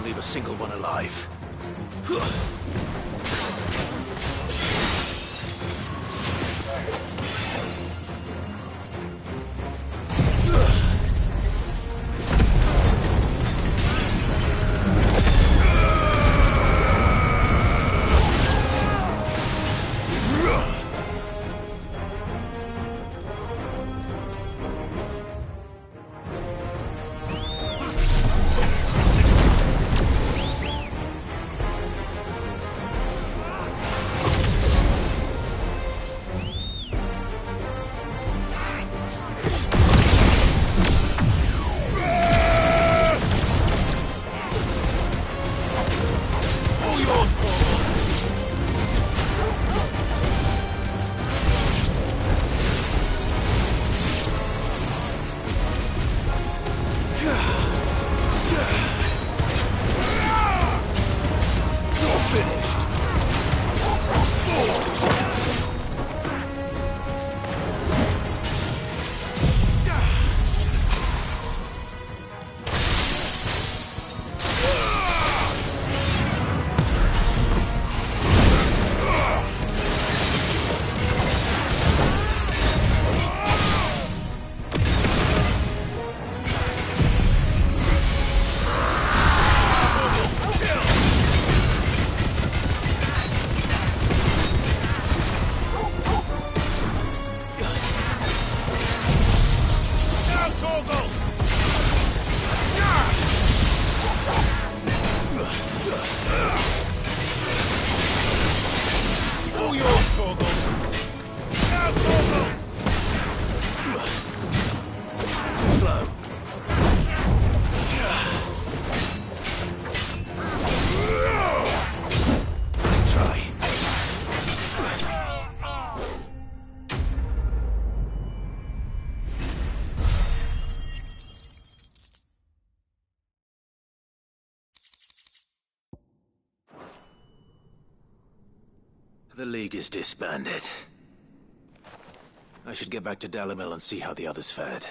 Can't leave a single one alive. The League is disbanded. I should get back to Dalimil and see how the others fared.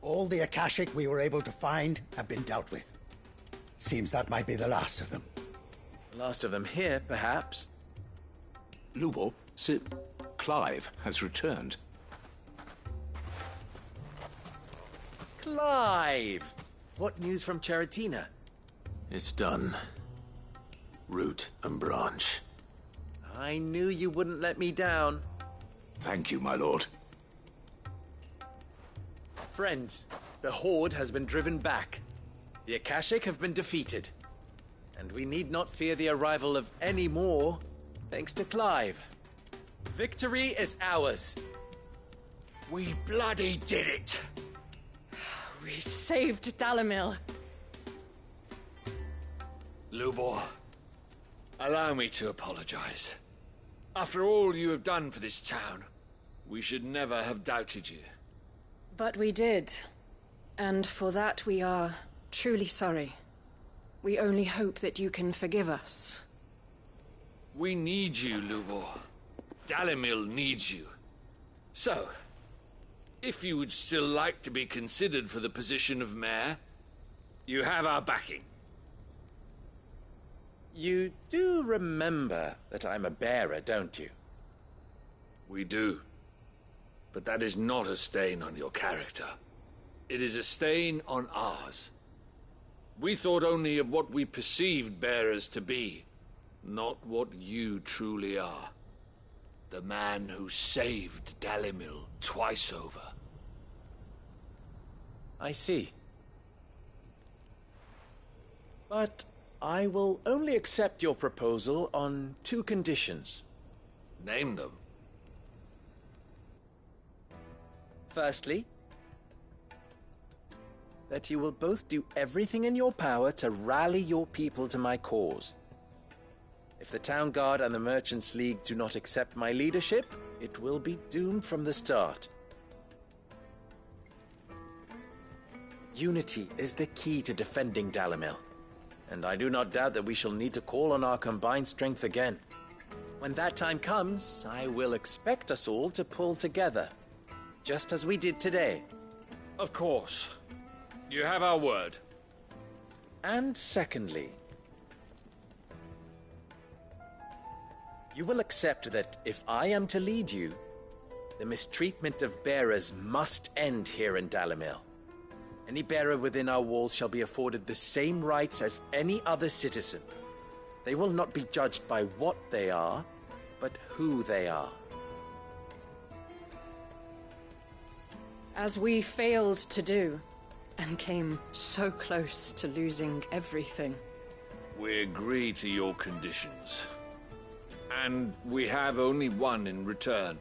All the Akashic we were able to find have been dealt with. Seems that might be the last of them. Last of them here, perhaps. Lubo, Sir Clive has returned. Clive! What news from Charatina? It's done. Root and branch. I knew you wouldn't let me down. Thank you, my lord. Friends, the Horde has been driven back. The Akashic have been defeated. And we need not fear the arrival of any more, thanks to Clive. Victory is ours. We bloody did it! We saved Dalimil. Lubor, allow me to apologize. After all you have done for this town, we should never have doubted you. But we did. And for that we are truly sorry. We only hope that you can forgive us. We need you, Lubor. Dalimil needs you. So, if you would still like to be considered for the position of mayor, you have our backing. You do remember that I'm a bearer, don't you? We do. But that is not a stain on your character. It is a stain on ours. We thought only of what we perceived bearers to be, not what you truly are. The man who saved Dalimil twice over. I see. But I will only accept your proposal on 2 conditions. Name them. Firstly, that you will both do everything in your power to rally your people to my cause. If the Town Guard and the Merchants League do not accept my leadership, it will be doomed from the start. Unity is the key to defending Dalimil, and I do not doubt that we shall need to call on our combined strength again. When that time comes, I will expect us all to pull together, just as we did today. Of course. You have our word. And secondly, you will accept that if I am to lead you, the mistreatment of bearers must end here in Dalimil. Any bearer within our walls shall be afforded the same rights as any other citizen. They will not be judged by what they are, but who they are. As we failed to do, and came so close to losing everything. We agree to your conditions. And we have only one in return.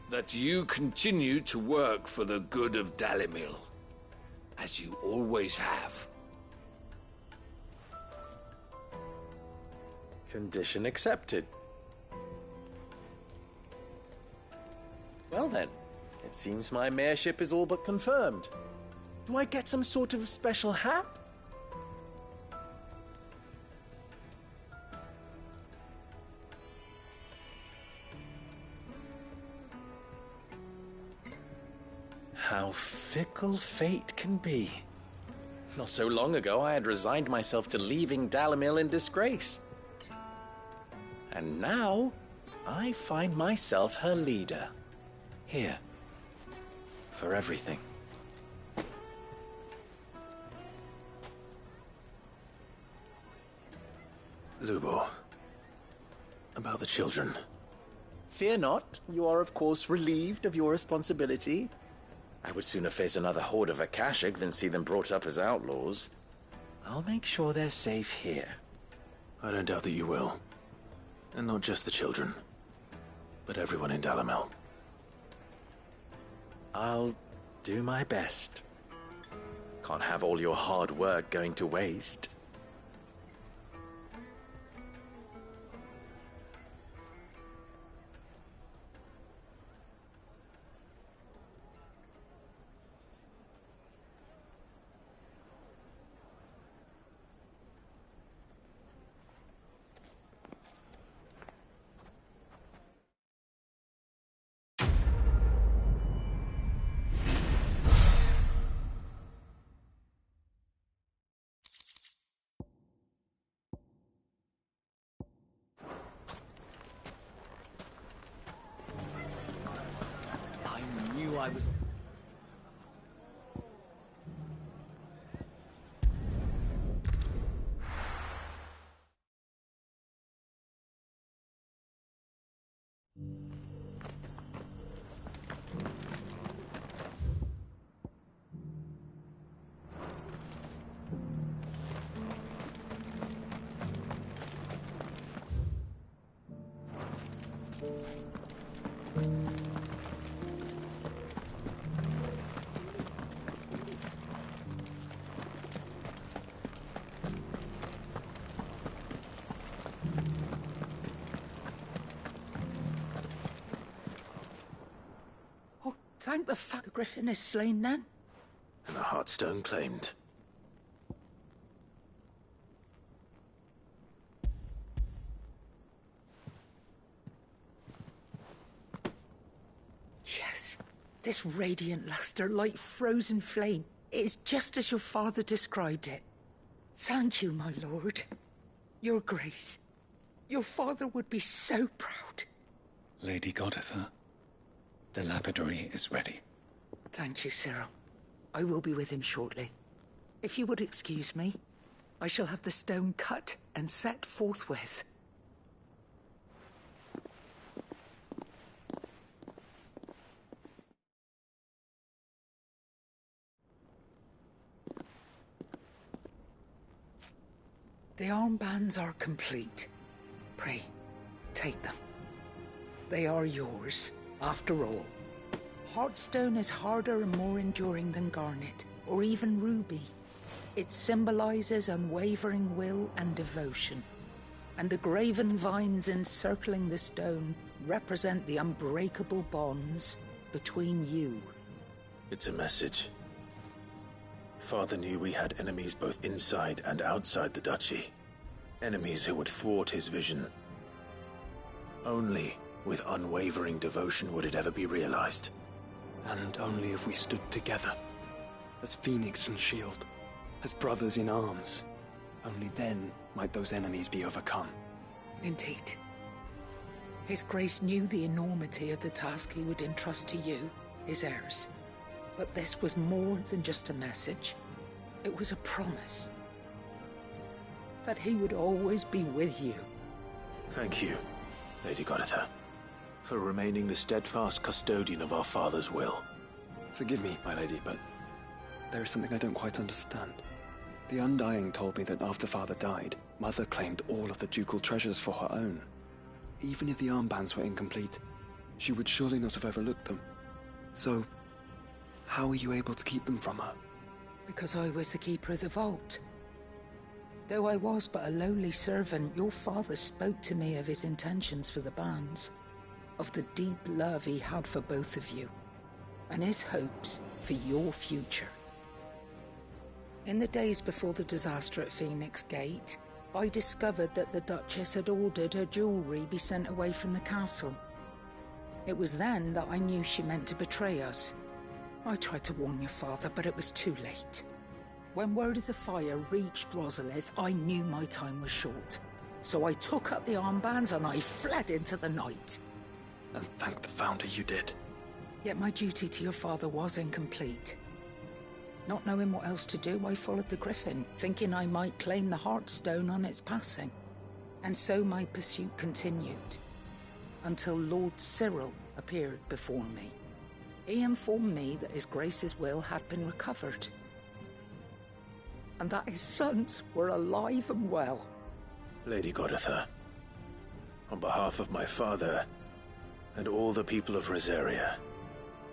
That you continue to work for the good of Dalimil, as you always have. Condition accepted. Well then, it seems my mayorship is all but confirmed. Do I get some sort of special hat? How fickle fate can be. Not so long ago, I had resigned myself to leaving Dalimil in disgrace. And now, I find myself her leader. Here. For everything. Lubo, about the children. Fear not. You are, of course, relieved of your responsibility. I would sooner face another horde of Akashic than see them brought up as outlaws. I'll make sure they're safe here. I don't doubt that you will. And not just the children, but everyone in Dalimil. I'll do my best. Can't have all your hard work going to waste. I was... Thank the fuck the griffin is slain, Nan. And the Heartstone claimed. Yes, this radiant luster like frozen flame. It is just as your father described it. Thank you, my lord. Your grace. Your father would be so proud. Lady Goditha, the lapidary is ready. Thank you, Cyril. I will be with him shortly. If you would excuse me, I shall have the stone cut and set forthwith. The armbands are complete. Pray, take them. They are yours, after all. Heartstone is harder and more enduring than garnet, or even ruby. It symbolizes unwavering will and devotion. And the graven vines encircling the stone represent the unbreakable bonds between you. It's a message. Father knew we had enemies both inside and outside the duchy. Enemies who would thwart his vision. Only with unwavering devotion would it ever be realized. And only if we stood together, as Phoenix and Shield, as brothers in arms, only then might those enemies be overcome. Indeed. His Grace knew the enormity of the task he would entrust to you, his heirs. But this was more than just a message. It was a promise. That he would always be with you. Thank you, Lady Goditha, for remaining the steadfast custodian of our father's will. Forgive me, my lady, but there is something I don't quite understand. The Undying told me that after Father died, Mother claimed all of the ducal treasures for her own. Even if the armbands were incomplete, she would surely not have overlooked them. So, how were you able to keep them from her? Because I was the keeper of the vault. Though I was but a lowly servant, your father spoke to me of his intentions for the bands, of the deep love he had for both of you, and his hopes for your future. In the days before the disaster at Phoenix Gate, I discovered that the Duchess had ordered her jewelry be sent away from the castle. It was then that I knew she meant to betray us. I tried to warn your father, but it was too late. When word of the fire reached Rosalith, I knew my time was short. So I took up the armbands and I fled into the night. And thank the Founder you did. Yet my duty to your father was incomplete. Not knowing what else to do, I followed the Griffin, thinking I might claim the Heartstone on its passing. And so my pursuit continued, until Lord Cyril appeared before me. He informed me that His Grace's will had been recovered, and that his sons were alive and well. Lady Goditha, on behalf of my father and all the people of Rosaria,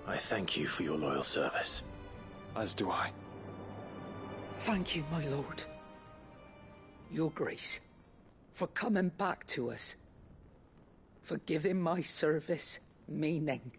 I thank you for your loyal service. As do I. Thank you, my lord. Your Grace, for coming back to us. For giving my service meaning.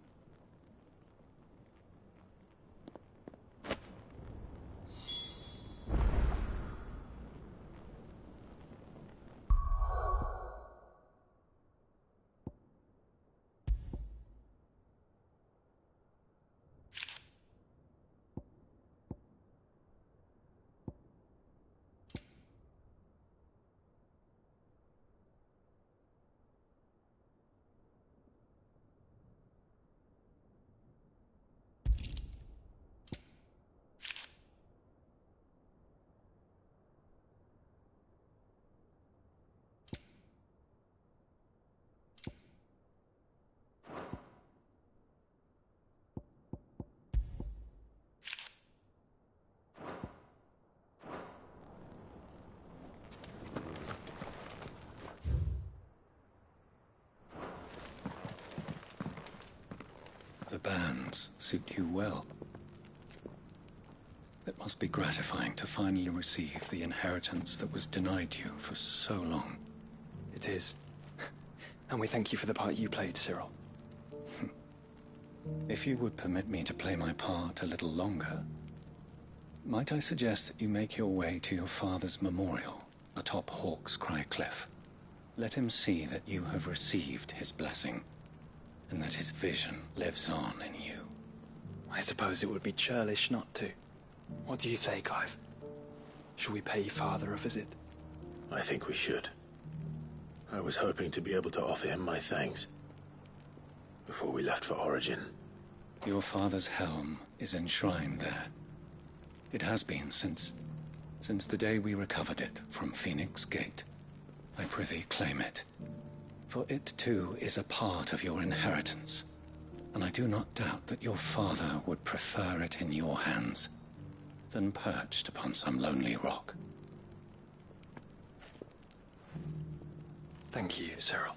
The bands suit you well. It must be gratifying to finally receive the inheritance that was denied you for so long. It is. And we thank you for the part you played, Cyril. If you would permit me to play my part a little longer, might I suggest that you make your way to your father's memorial atop Hawk's Cry Cliff? Let him see that you have received his blessing, and that his vision lives on in you. I suppose it would be churlish not to. What do you say, Clive? Shall we pay Father a visit? I think we should. I was hoping to be able to offer him my thanks before we left for Origin. Your father's helm is enshrined there. It has been since the day we recovered it from Phoenix Gate. I prithee claim it, for it too is a part of your inheritance, and I do not doubt that your father would prefer it in your hands than perched upon some lonely rock. Thank you, Cyril.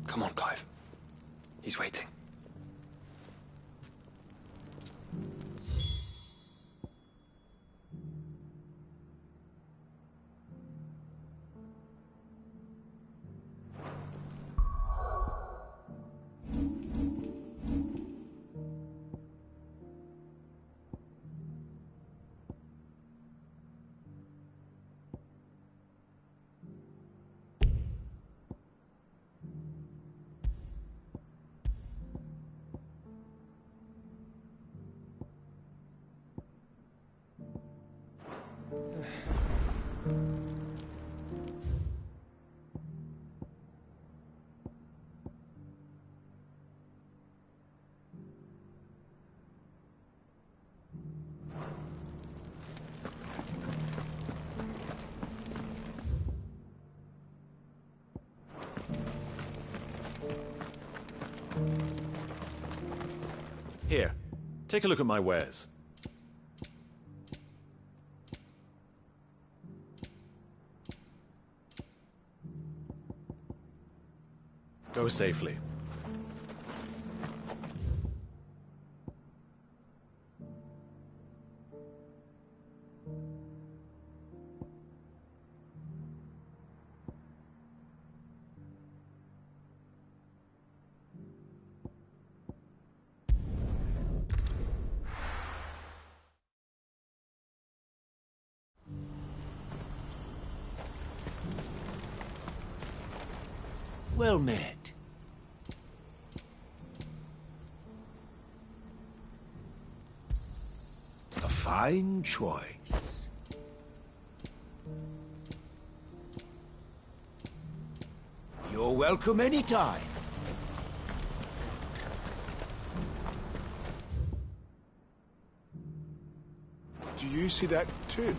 Come on, Clive. He's waiting. Here, take a look at my wares. Go safely. Well met. A fine choice. You're welcome anytime. Do you see that too?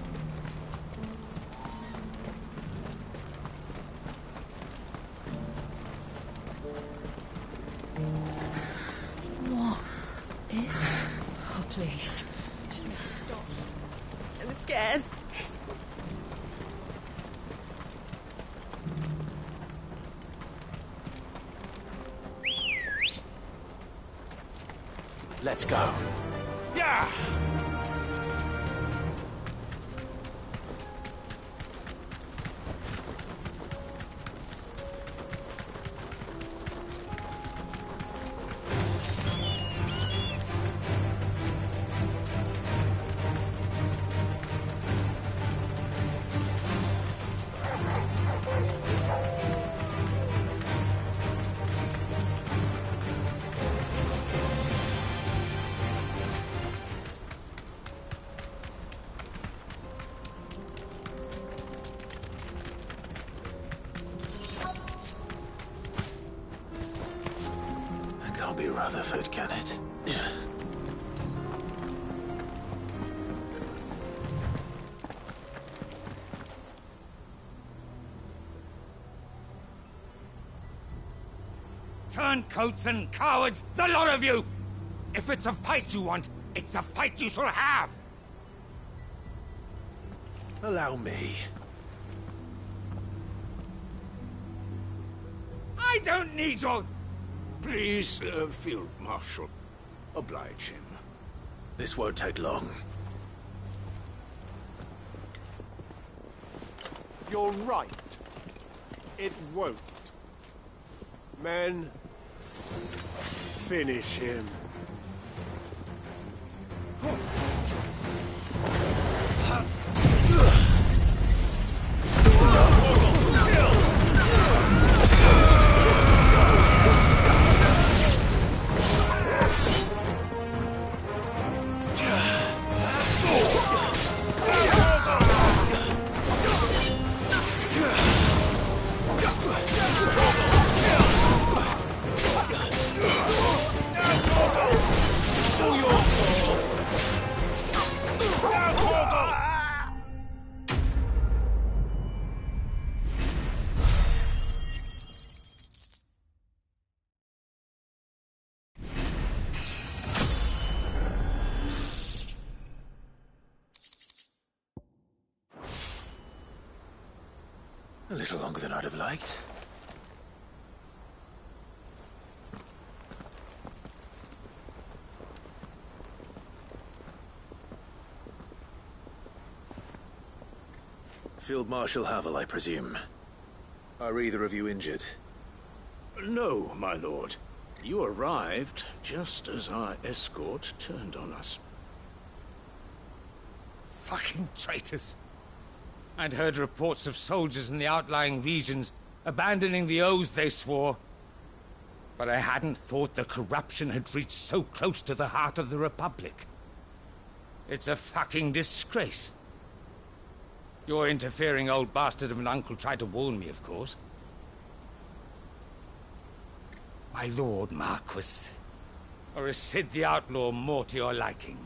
What is... Oh, please. Just make it stop. I'm scared. Let's go. Yeah! Can't be Rutherford, can it? Turncoats and cowards, the lot of you! If it's a fight you want, it's a fight you shall have! Allow me. I don't need your... Please, Field Marshal, oblige him. This won't take long. You're right. It won't. Men, finish him. A little longer than I'd have liked. Field Marshal Havel, I presume. Are either of you injured? No, my lord. You arrived just as our escort turned on us. Fucking traitors. I'd heard reports of soldiers in the outlying regions abandoning the oaths they swore. But I hadn't thought the corruption had reached so close to the heart of the Republic. It's a fucking disgrace. Your interfering old bastard of an uncle tried to warn me, of course. My lord Marquis. Or is Sid the Outlaw more to your liking?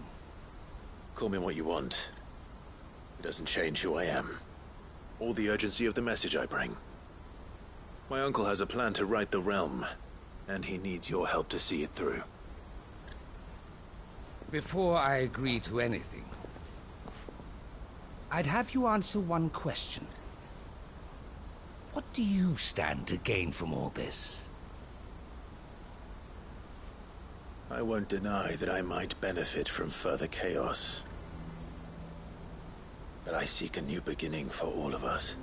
Call me what you want. It doesn't change who I am, or the urgency of the message I bring. My uncle has a plan to right the realm, and he needs your help to see it through. Before I agree to anything, I'd have you answer one question. What do you stand to gain from all this? I won't deny that I might benefit from further chaos. But I seek a new beginning for all of us.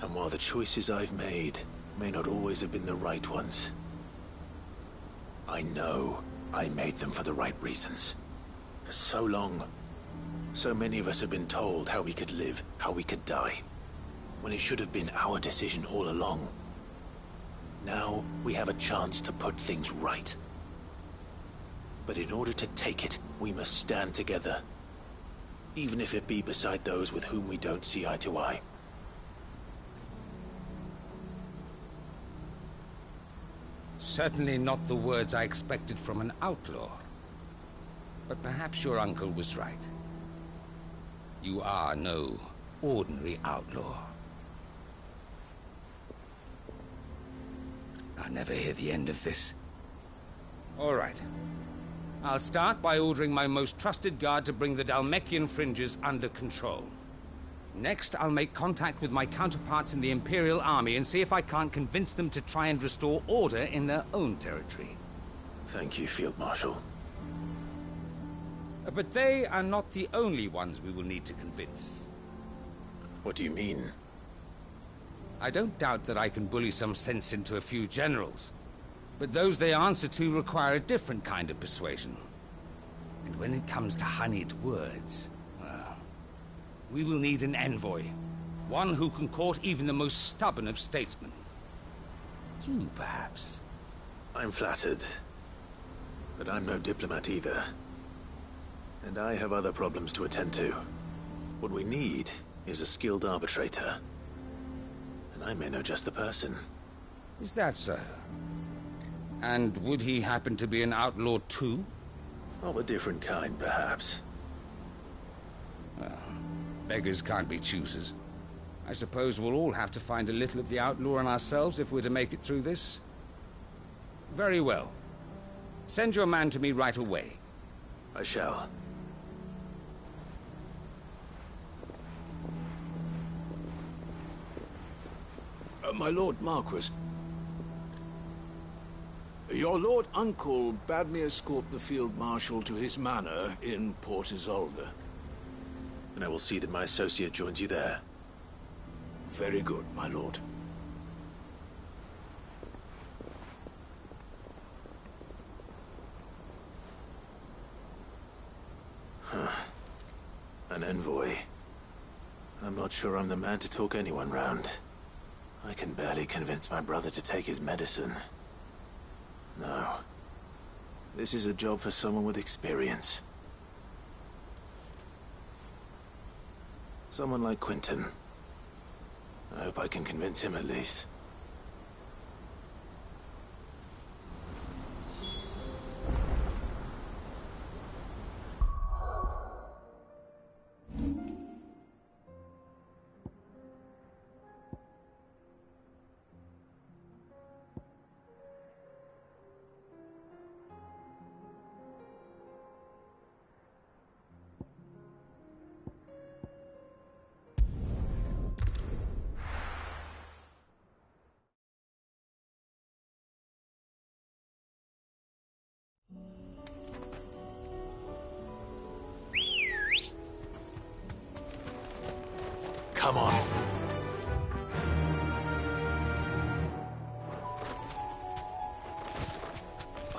And while the choices I've made may not always have been the right ones, I know I made them for the right reasons. For so long, so many of us have been told how we could live, how we could die, when it should have been our decision all along. Now, we have a chance to put things right. But in order to take it, we must stand together. Even if it be beside those with whom we don't see eye to eye. Certainly not the words I expected from an outlaw. But perhaps your uncle was right. You are no ordinary outlaw. I'll never hear the end of this. All right. I'll start by ordering my most trusted guard to bring the Dhalmekian fringes under control. Next, I'll make contact with my counterparts in the Imperial Army and see if I can't convince them to try and restore order in their own territory. Thank you, Field Marshal. But they are not the only ones we will need to convince. What do you mean? I don't doubt that I can bully some sense into a few generals. But those they answer to require a different kind of persuasion. And when it comes to honeyed words, well, we will need an envoy. One who can court even the most stubborn of statesmen. You, perhaps. I'm flattered. But I'm no diplomat either. And I have other problems to attend to. What we need is a skilled arbitrator. And I may know just the person. Is that so? And would he happen to be an outlaw too? Of a different kind, perhaps. Well, beggars can't be choosers. I suppose we'll all have to find a little of the outlaw in ourselves if we're to make it through this. Very well. Send your man to me right away. I shall. My Lord Marquis, your Lord Uncle bade me escort the Field Marshal to his manor in Port Isolde. And I will see that my associate joins you there. Very good, my lord. An envoy. I'm not sure I'm the man to talk anyone round. I can barely convince my brother to take his medicine. No. This is a job for someone with experience. Someone like Quentin. I hope I can convince him at least. Come on.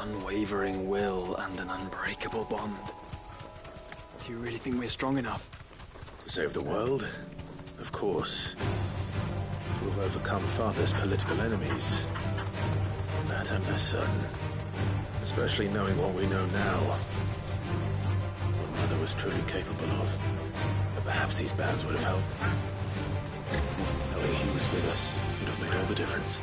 Unwavering will and an unbreakable bond. Do you really think we're strong enough? To save the world? Of course. To have overcome Father's political enemies? That I'm less certain. Especially knowing what we know now. What Mother was truly capable of. But perhaps these bands would have helped. Knowing he was with us would have made all the difference.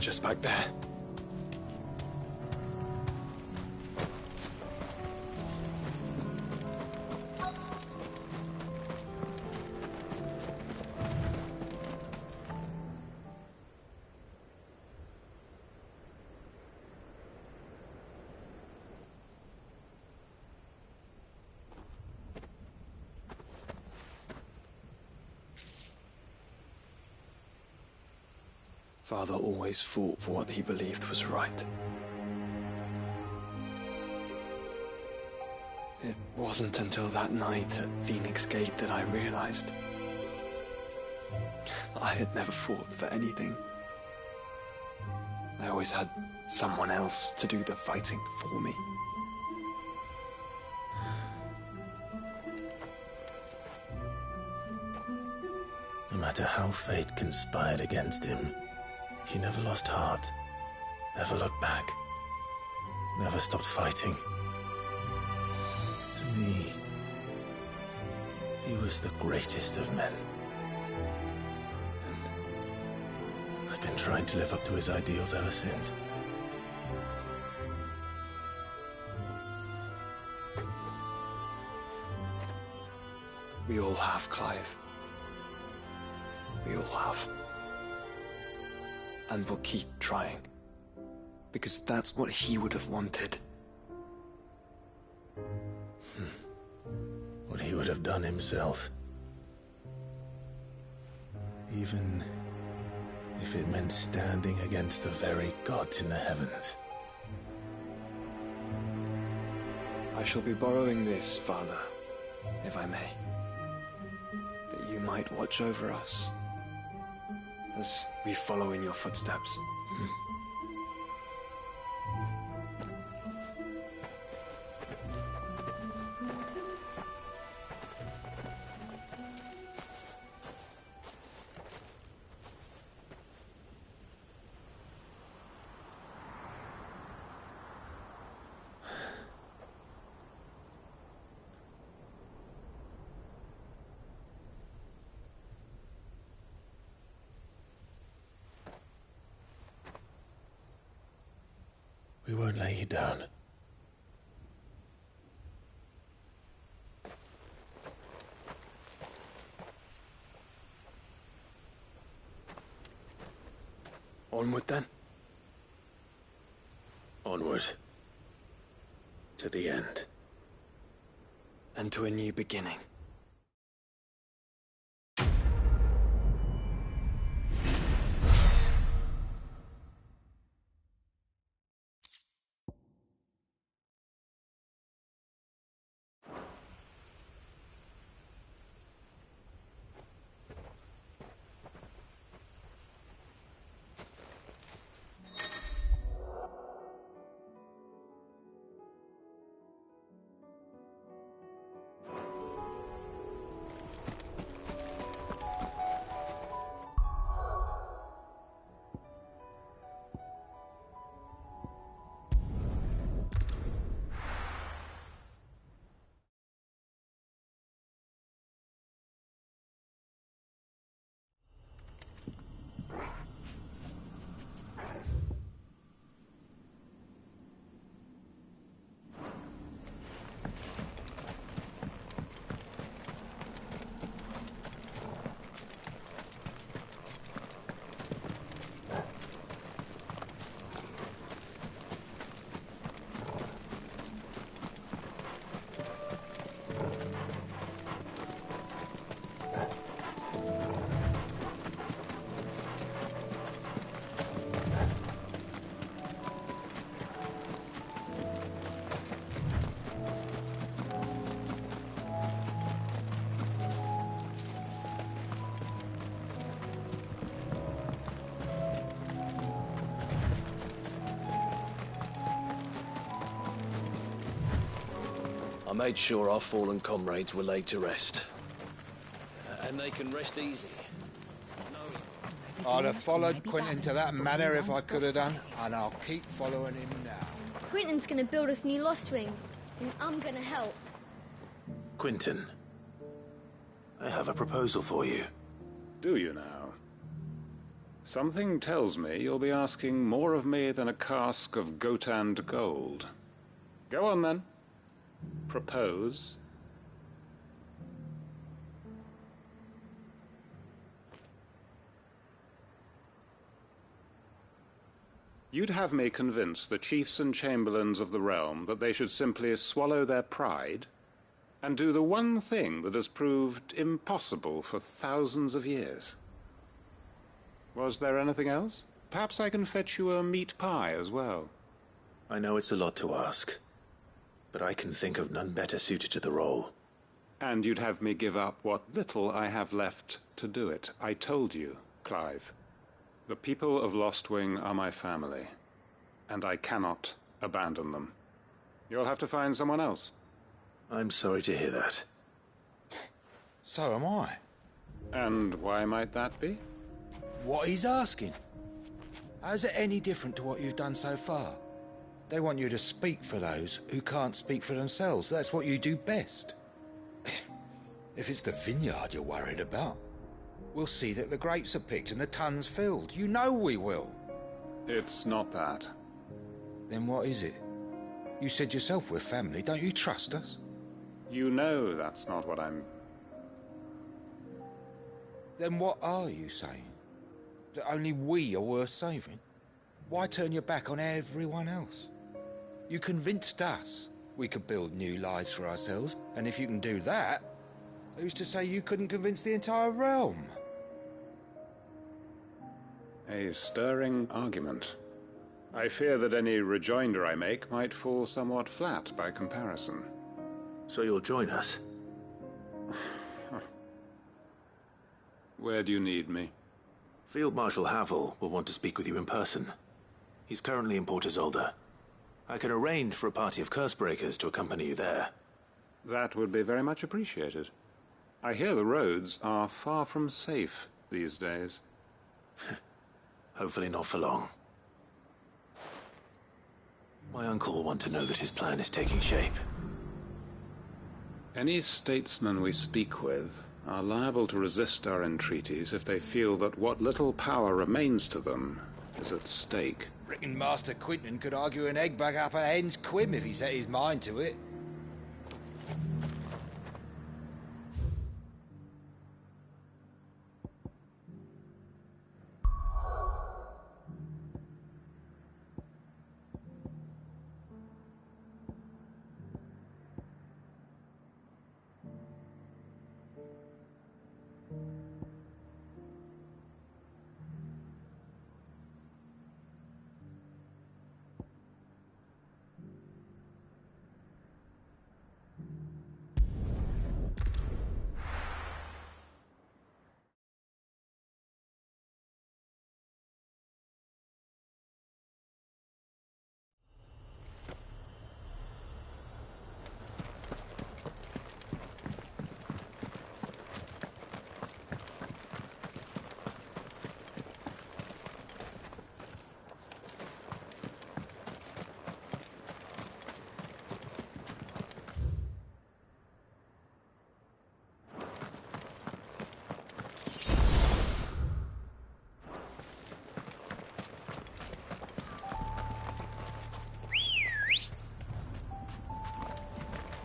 just back there. Father always fought for what he believed was right. It wasn't until that night at Phoenix Gate that I realized I had never fought for anything. I always had someone else to do the fighting for me. No matter how fate conspired against him, he never lost heart, never looked back, never stopped fighting. To me, he was the greatest of men. And I've been trying to live up to his ideals ever since. We all have, Clive. We all have. And we'll keep trying. Because that's what he would have wanted. What he would have done himself. Even if it meant standing against the very gods in the heavens. I shall be borrowing this, Father, if I may. That you might watch over us as we follow in your footsteps. We won't lay you down. Onward then. Onward. To the end. And to a new beginning. I made sure our fallen comrades were laid to rest. And they can rest easy. I'd have followed Quentin to that manor if I could have done, and I'll keep following him now. Quentin's gonna build us new Lost Wing, and I'm gonna help. Quentin, I have a proposal for you. Do you now? Something tells me you'll be asking more of me than a cask of Gotand gold. Go on, then. Propose. You'd have me convince the chiefs and chamberlains of the realm that they should simply swallow their pride and do the one thing that has proved impossible for thousands of years. Was there anything else? Perhaps I can fetch you a meat pie as well. I know it's a lot to ask, but I can think of none better suited to the role. And you'd have me give up what little I have left to do it. I told you, Clive. The people of Lostwing are my family, and I cannot abandon them. You'll have to find someone else. I'm sorry to hear that. So am I. And why might that be? What he's asking. How's it any different to what you've done so far? They want you to speak for those who can't speak for themselves. That's what you do best. If it's the vineyard you're worried about, we'll see that the grapes are picked and the tons filled. You know we will. It's not that. Then what is it? You said yourself we're family. Don't you trust us? You know that's not what I'm... Then what are you saying? That only we are worth saving? Why turn your back on everyone else? You convinced us we could build new lives for ourselves, and if you can do that, who's to say you couldn't convince the entire realm? A stirring argument. I fear that any rejoinder I make might fall somewhat flat by comparison. So you'll join us? Where do you need me? Field Marshal Havel will want to speak with you in person. He's currently in Port Isolde. I can arrange for a party of Cursebreakers to accompany you there. That would be very much appreciated. I hear the roads are far from safe these days. Hopefully not for long. My uncle will want to know that his plan is taking shape. Any statesmen we speak with are liable to resist our entreaties if they feel that what little power remains to them is at stake. Reckon Master Quinton could argue an egg back up a hen's quim if he set his mind to it.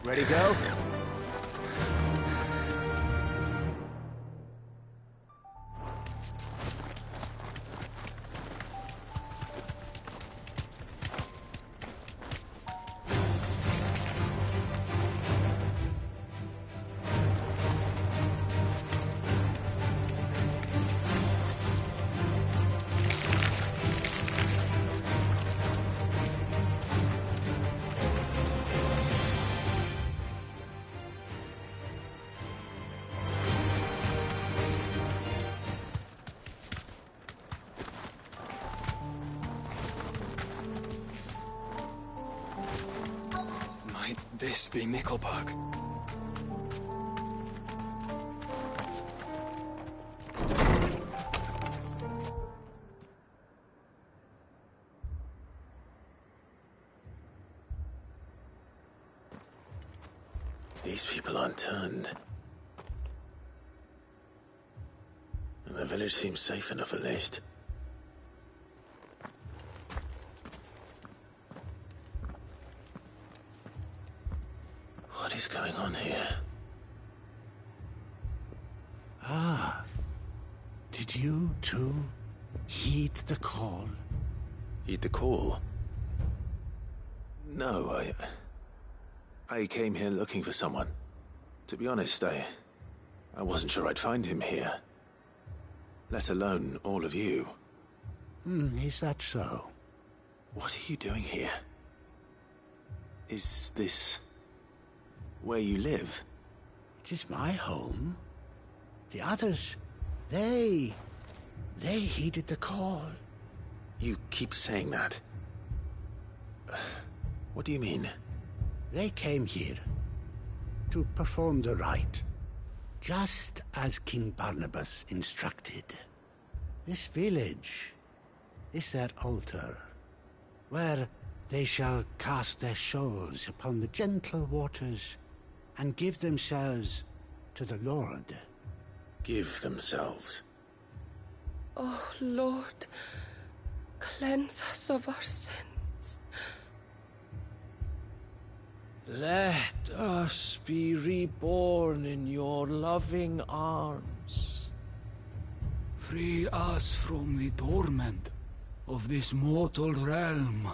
Ready, go? This be Mickelberg. These people aren't turned. And the village seems safe enough at least. What is going on here? Ah. Did you, too, heed the call? Heed the call? No, I came here looking for someone. To be honest, I wasn't sure I'd find him here. Let alone all of you. Is that so? What are you doing here? Is this where you live? It is my home. The others, they heeded the call. You keep saying that. What do you mean? They came here to perform the rite, just as King Barnabas instructed. This village is their altar, where they shall cast their souls upon the gentle waters and give themselves to the Lord. Give themselves? Oh, Lord, cleanse us of our sins. Let us be reborn in your loving arms. Free us from the torment of this mortal realm.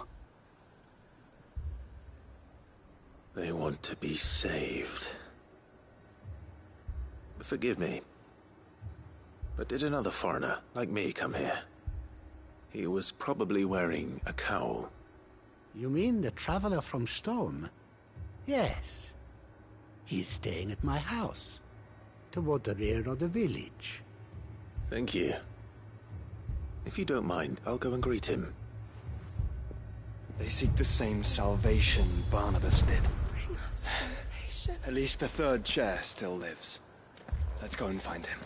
They want to be saved. Forgive me, but did another foreigner like me come here? He was probably wearing a cowl. You mean the traveler from Storm? Yes. He is staying at my house, toward the rear of the village. Thank you. If you don't mind, I'll go and greet him. They seek the same salvation Barnabas did. Bring us salvation. At least the third chair still lives. Let's go and find him.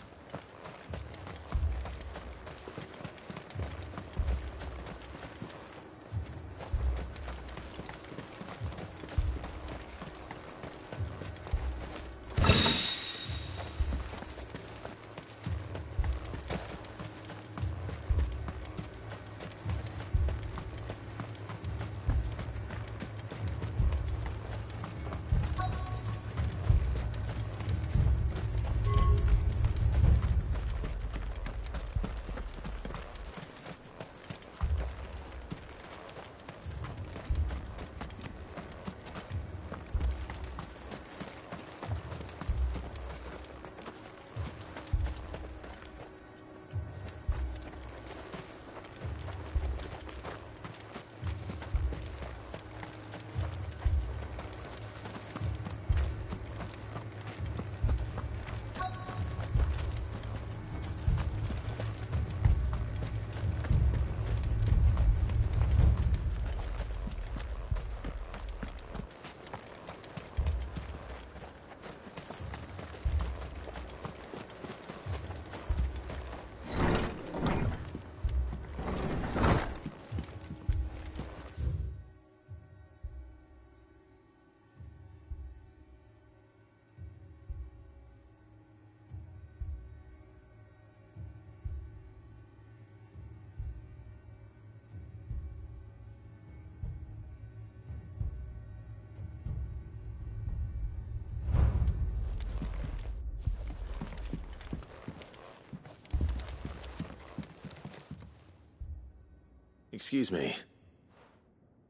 Excuse me.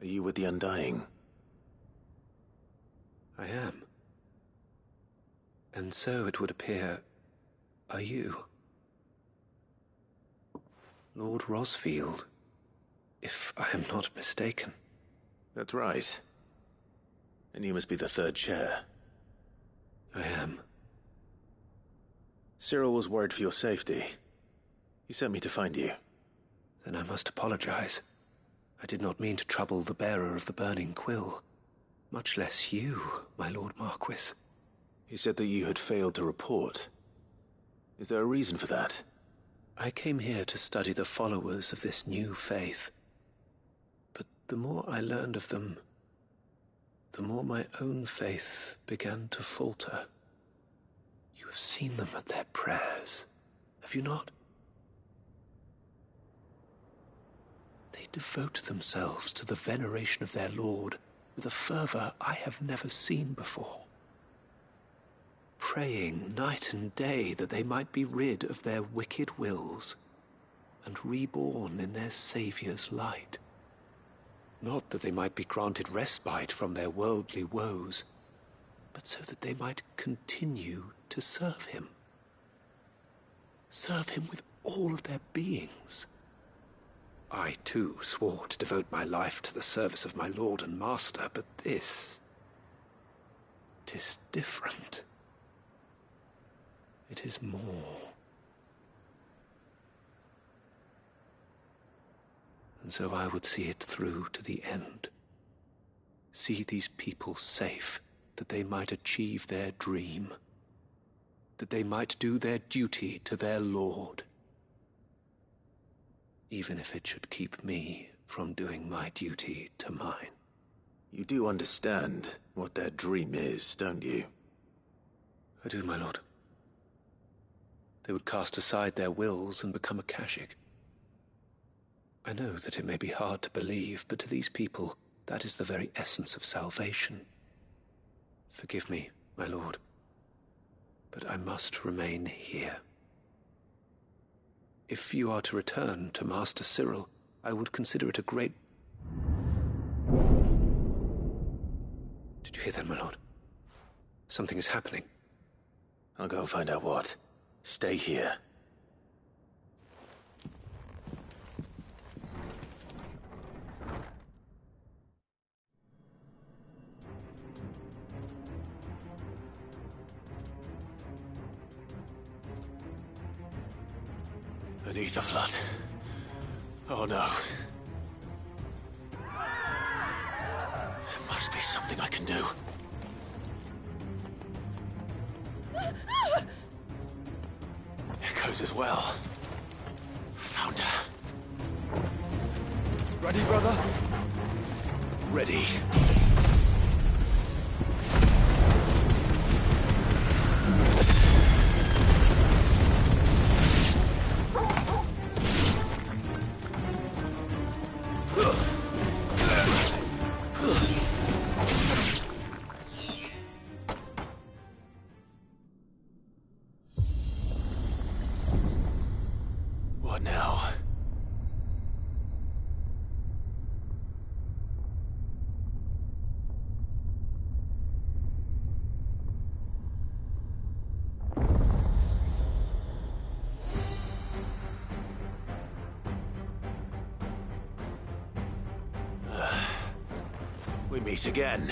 Are you with the Undying? I am. And so it would appear, are you? Lord Rosfield, if I am not mistaken. That's right. And you must be the third chair. I am. Cyril was worried for your safety. He sent me to find you. Then I must apologize. I did not mean to trouble the bearer of the burning quill. Much less you, my Lord Marquis. He said that you had failed to report. Is there a reason for that? I came here to study the followers of this new faith. But the more I learned of them, the more my own faith began to falter. You have seen them at their prayers, have you not? They devote themselves to the veneration of their Lord with a fervor I have never seen before. praying night and day that they might be rid of their wicked wills and reborn in their Saviour's light. Not that they might be granted respite from their worldly woes, but so that they might continue to serve him. Serve him with all of their beings. I, too, swore to devote my life to the service of my Lord and Master, but this... 'tis different. It is more. And so I would see it through to the end. See these people safe, that they might achieve their dream. That they might do their duty to their Lord. Even if it should keep me from doing my duty to mine. You do understand what their dream is, don't you? I do, my lord. They would cast aside their wills and become a Kashik. I know that it may be hard to believe, but to these people, that is the very essence of salvation. Forgive me, my lord, but I must remain here. If you are to return to Master Cyril, I would consider it a great... Did you hear that, my lord? Something is happening. I'll go and find out what. Stay here. Beneath the flood. Oh no. There must be something I can do. Echoes as well. Found her. Ready, brother? Ready. What now? We meet again.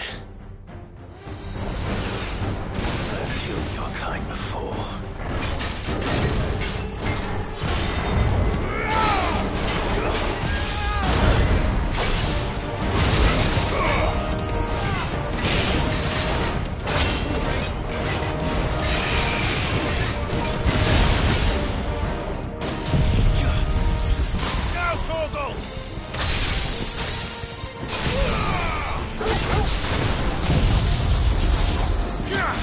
I've killed your kind before. Yeah!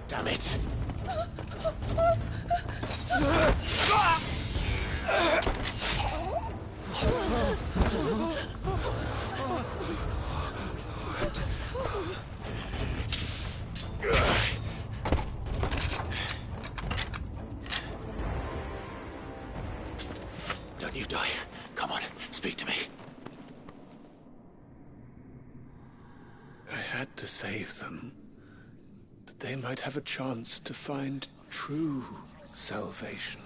Damn it! Don't you die. Come on, speak to me. I had to save them, that they might have a chance to find true salvation.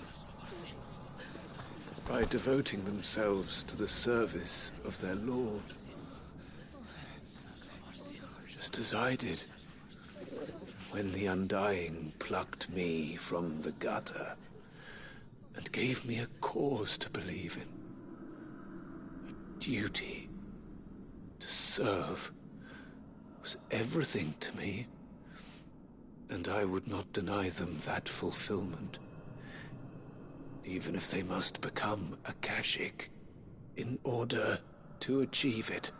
By devoting themselves to the service of their Lord. Just as I did, when the Undying plucked me from the gutter and gave me a cause to believe in. A duty to serve was everything to me, and I would not deny them that fulfillment, even if they must become a Kashik in order to achieve it.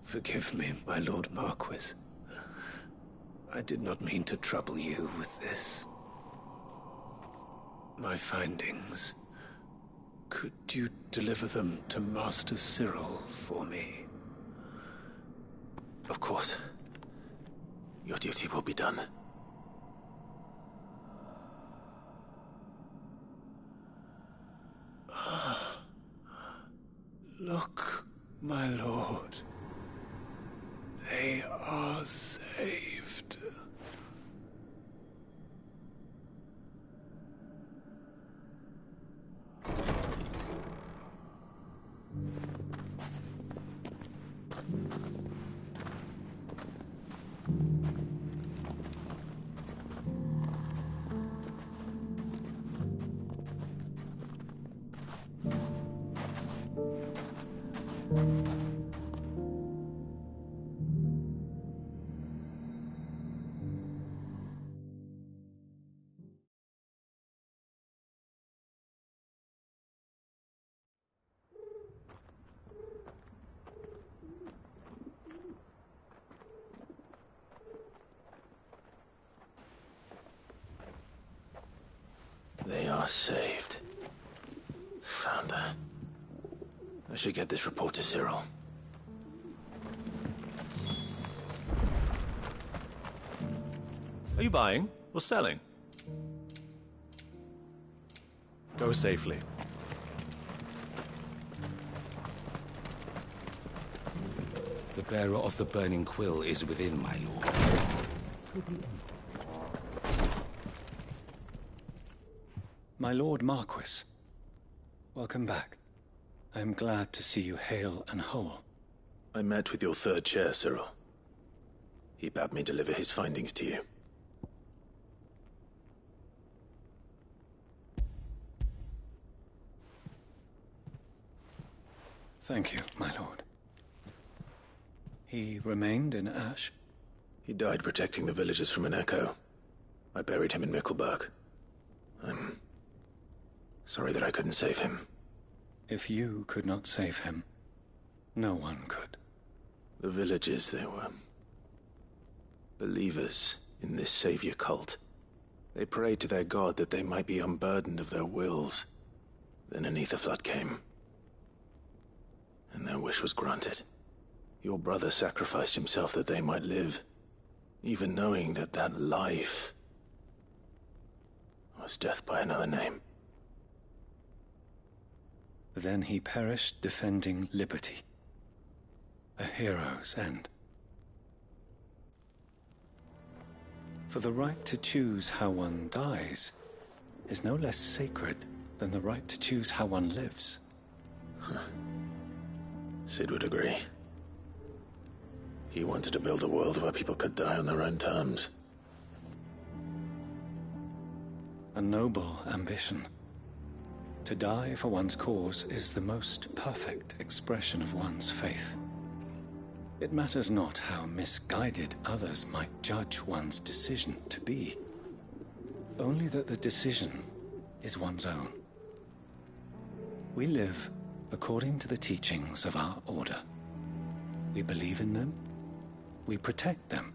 Forgive me, my Lord Marquis. I did not mean to trouble you with this. My findings. Could you deliver them to Master Cyril for me? Of course. Your duty will be done. Look, my lord. They are saved. They are saved. Founder. I should get this report to Cyril. Are you buying or selling? Go safely. The bearer of the burning quill is within, my lord. My Lord Marquis, welcome back. I am glad to see you hale and whole. I met with your third chair, Cyril. He bade me deliver his findings to you. Thank you, my lord. He remained in Ash? He died protecting the villagers from an echo. I buried him in Mickelberg. I'm sorry that I couldn't save him. If you could not save him, no one could. The villagers, they were believers in this savior cult. They prayed to their god that they might be unburdened of their wills. Then an ether flood came, and their wish was granted. Your brother sacrificed himself that they might live, even knowing that that life was death by another name. Then he perished defending liberty. A hero's end. For the right to choose how one dies is no less sacred than the right to choose how one lives. Sid would agree. He wanted to build a world where people could die on their own terms. A noble ambition. To die for one's cause is the most perfect expression of one's faith. It matters not how misguided others might judge one's decision to be. Only that the decision is one's own. We live according to the teachings of our order. We believe in them. We protect them.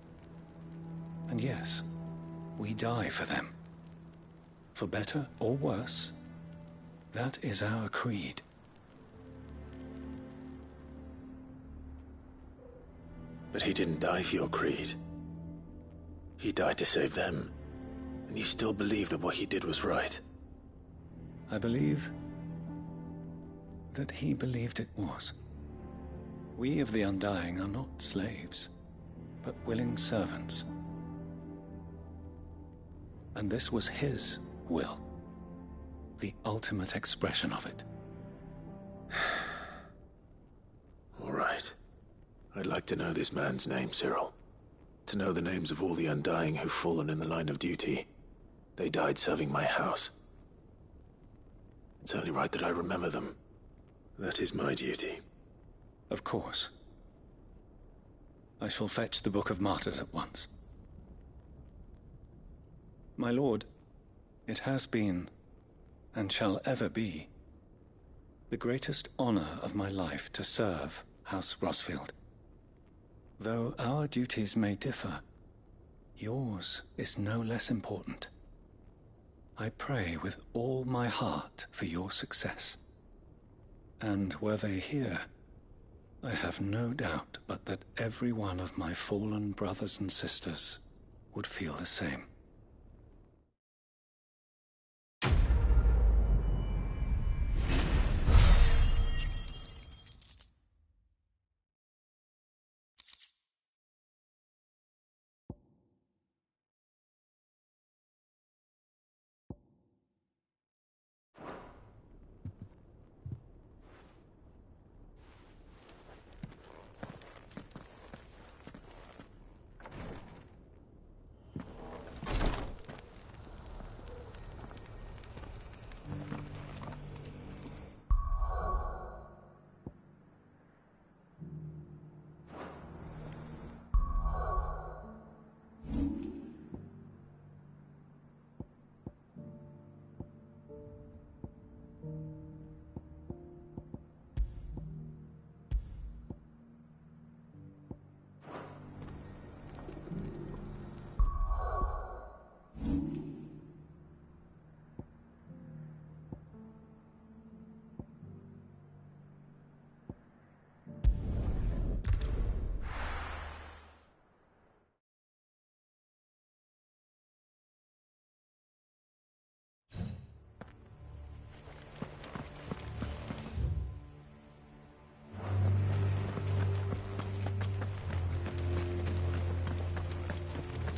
And yes, we die for them. For better or worse, that is our creed. But he didn't die for your creed. He died to save them. And you still believe that what he did was right. I believe that he believed it was. We of the Undying are not slaves, but willing servants. And this was his will, the ultimate expression of it. All right. I'd like to know this man's name, Cyril. To know the names of all the Undying who've fallen in the line of duty. They died serving my house. It's only right that I remember them. That is my duty. Of course. I shall fetch the Book of Martyrs at once. My lord, it has been, and shall ever be, the greatest honor of my life to serve House Rosfield. Though our duties may differ, yours is no less important. I pray with all my heart for your success. And were they here, I have no doubt but that every one of my fallen brothers and sisters would feel the same.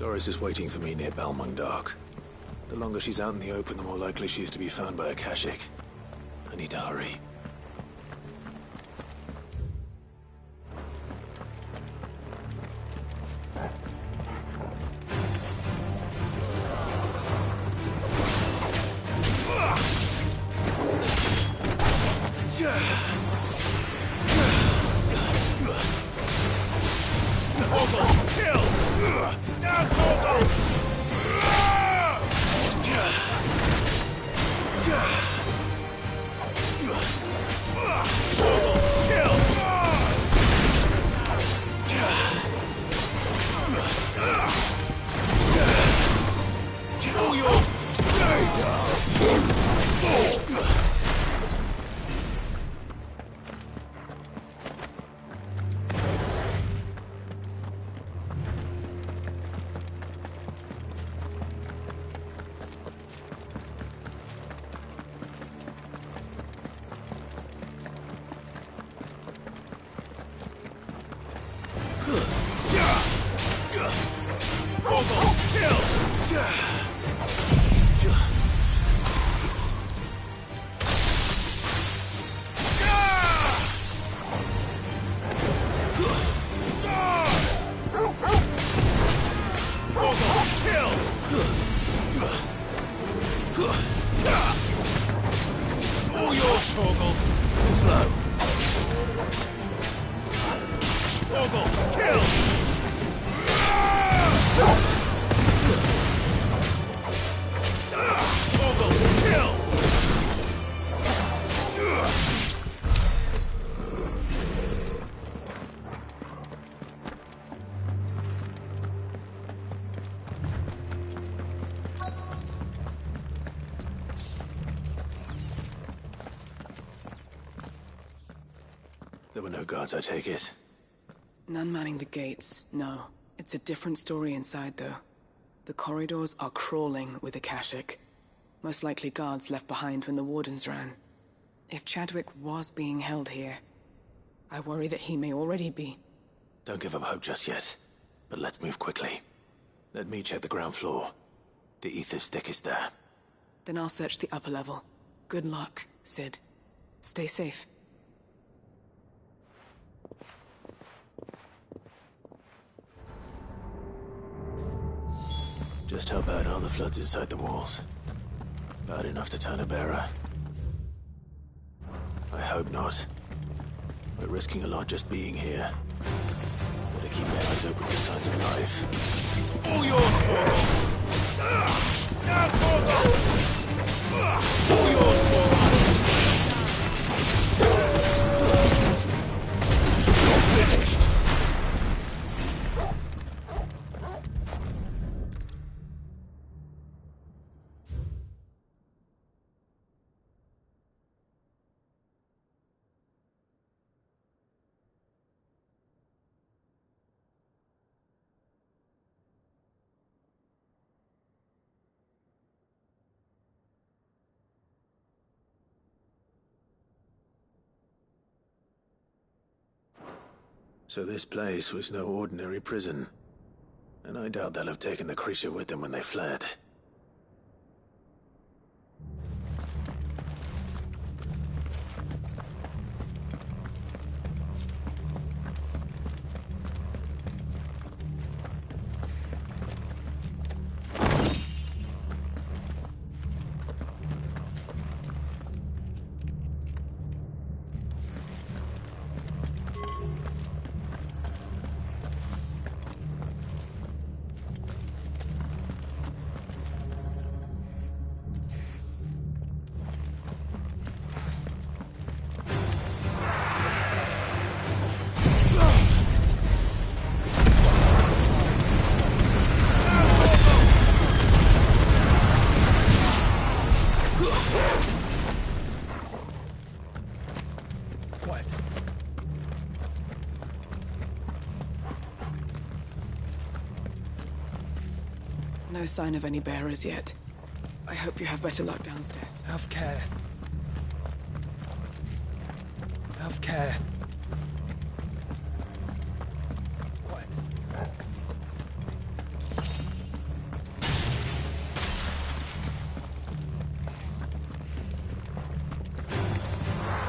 Doris is waiting for me near Balmung Dark. The longer she's out in the open, the more likely she is to be found by a Kashik. I need to hurry. There were no guards, I take it? None manning the gates, no. It's a different story inside, though. The corridors are crawling with Akashic. Most likely guards left behind when the Wardens ran. If Chadwick was being held here, I worry that he may already be. Don't give up hope just yet, but let's move quickly. Let me check the ground floor. The ether's thickest there. Then I'll search the upper level. Good luck, Sid. Stay safe. Just how bad are the floods inside the walls? Bad enough to turn a bearer? I hope not. We're risking a lot just being here. Better keep my eyes open for signs of life. All yours, Toro! Now, Toro! All yours, Toro! You're finished! So this place was no ordinary prison. And I doubt they'll have taken the creature with them when they fled. No sign of any bearers yet. I hope you have better luck downstairs. Have care. Have care.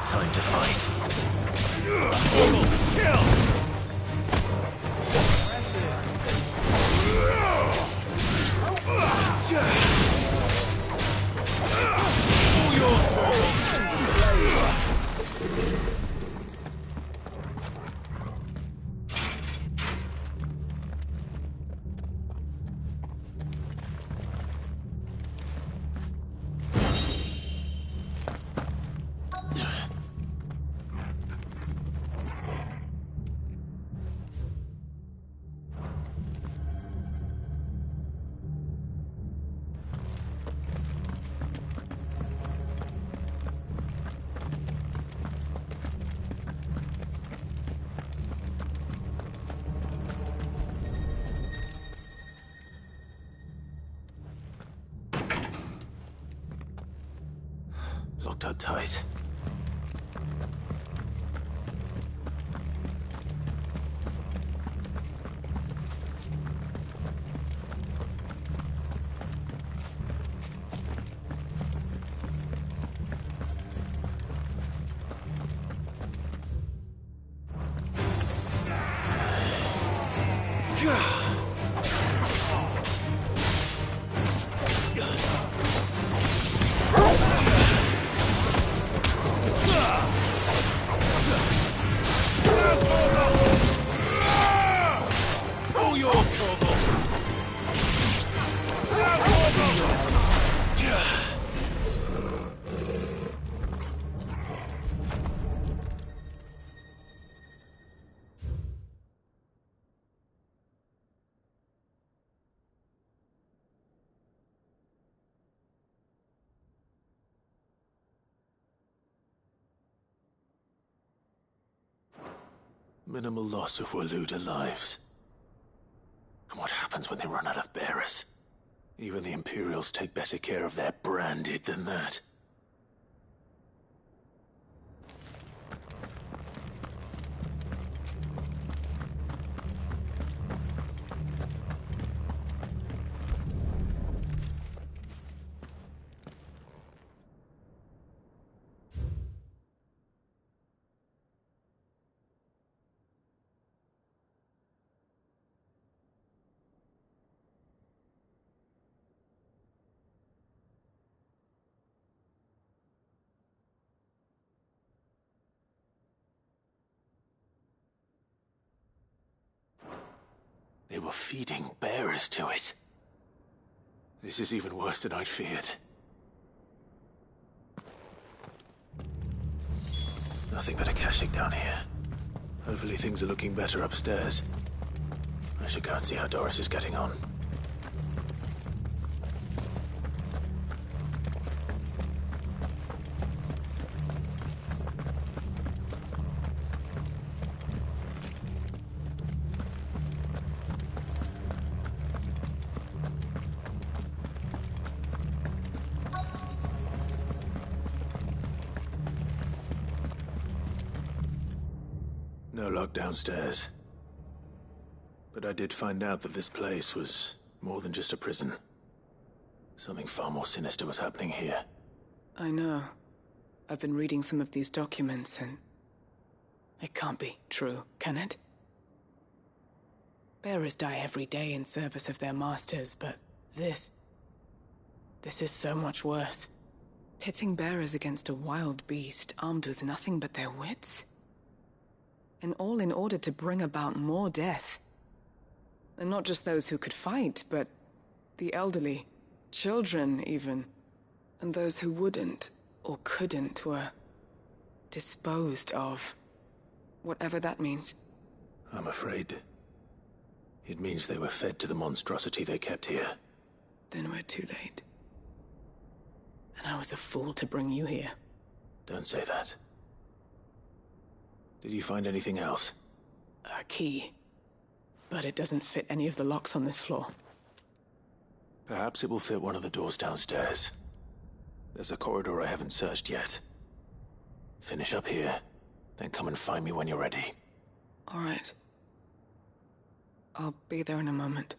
Time to fight. Locked up tight. Minimal loss of Waluda lives. And what happens when they run out of bearers? Even the Imperials take better care of their branded than that. They were feeding bearers to it. This is even worse than I'd feared. Nothing but a Akashic down here. Hopefully things are looking better upstairs. I should go and see how Doris is getting on. No lock downstairs. But I did find out that this place was more than just a prison. Something far more sinister was happening here. I know. I've been reading some of these documents and... it can't be true, can it? Bearers die every day in service of their masters, but this is so much worse. Pitting bearers against a wild beast armed with nothing but their wits? And all in order to bring about more death. And not just those who could fight, but the elderly, children even. And those who wouldn't or couldn't were disposed of. Whatever that means. I'm afraid it means they were fed to the monstrosity they kept here. Then we're too late. And I was a fool to bring you here. Don't say that. Did you find anything else? A key. But it doesn't fit any of the locks on this floor. Perhaps it will fit one of the doors downstairs. There's a corridor I haven't searched yet. Finish up here, then come and find me when you're ready. All right. I'll be there in a moment.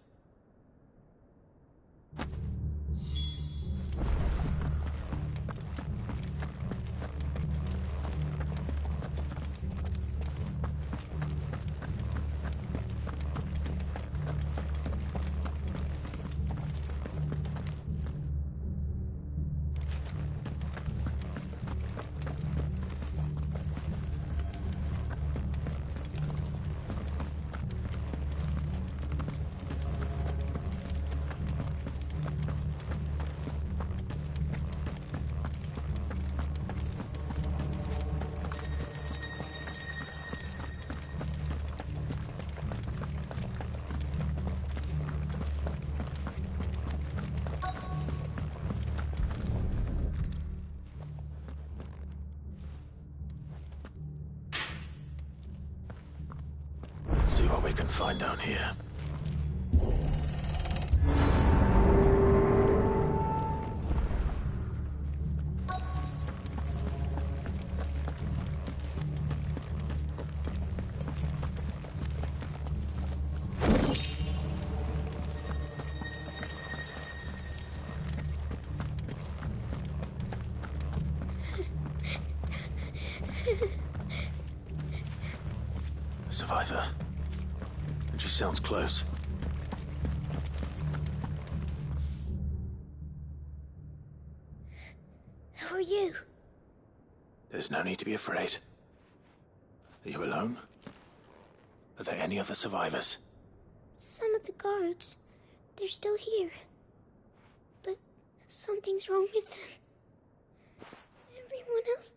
Let's see what we can find down here. Survivor. And she sounds close. Who are you? There's no need to be afraid. Are you alone? Are there any other survivors? Some of the guards. They're still here. But something's wrong with them. Everyone else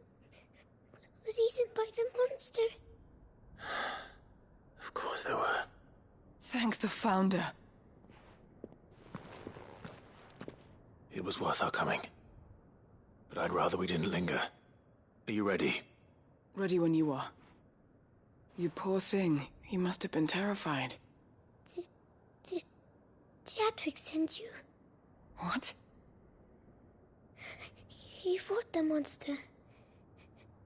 was eaten by the monster. Of course there were. Thank the Founder. It was worth our coming. But I'd rather we didn't linger. Are you ready? Ready when you are. You poor thing. He must have been terrified. Did Chadwick send you? What? He fought the monster.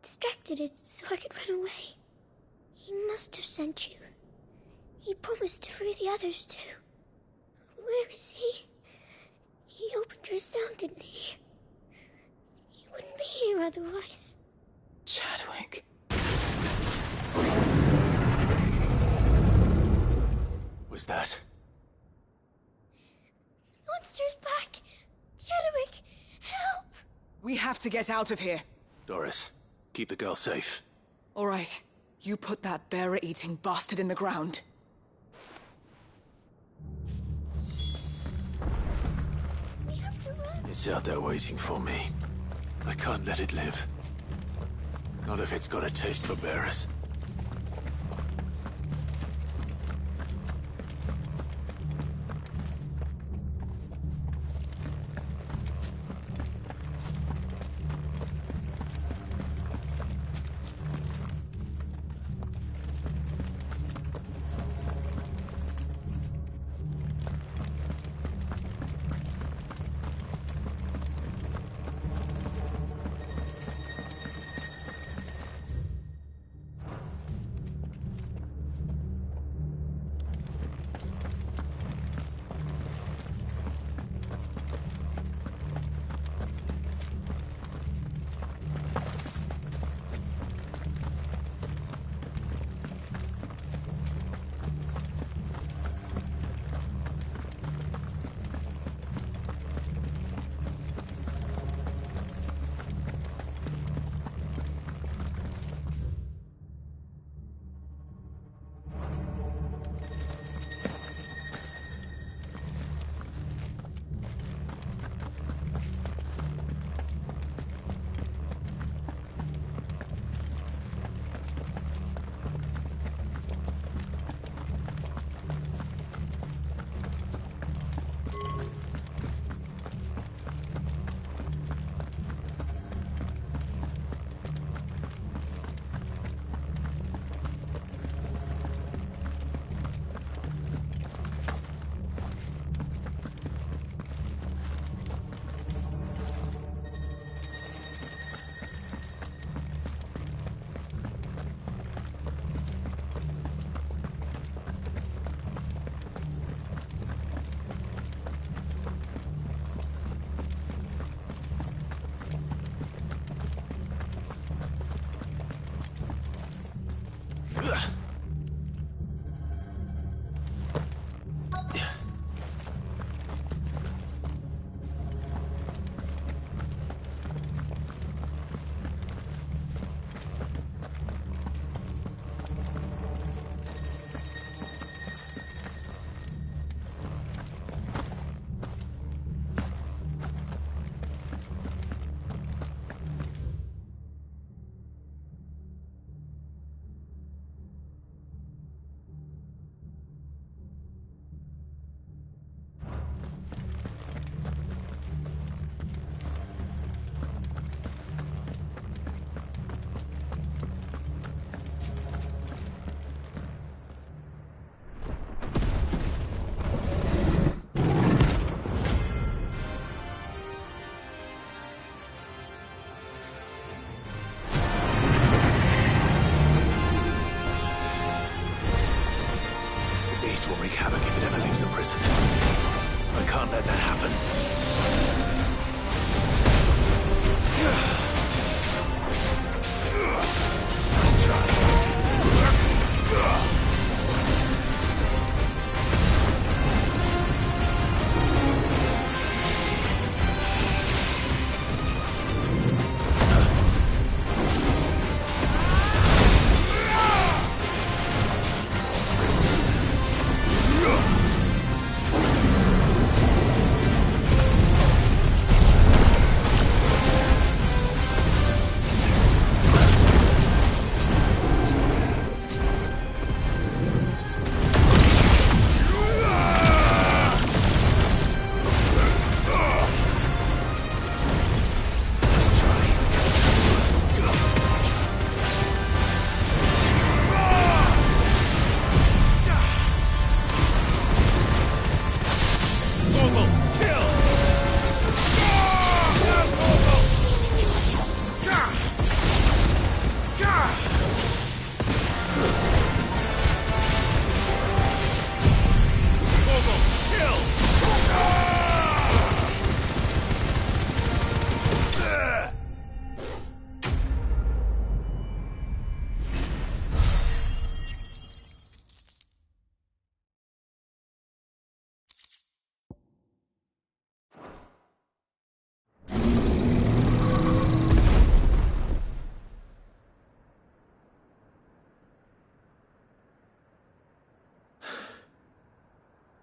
Distracted it so I could run away. He must have sent you. He promised to free the others too. Where is he? He opened your cell, didn't he? He wouldn't be here otherwise. Chadwick. Was that? Monster's back! Chadwick, help! We have to get out of here. Doris, keep the girl safe. All right. You put that bearer-eating bastard in the ground. We have to run. It's out there waiting for me. I can't let it live. Not if it's got a taste for bearers.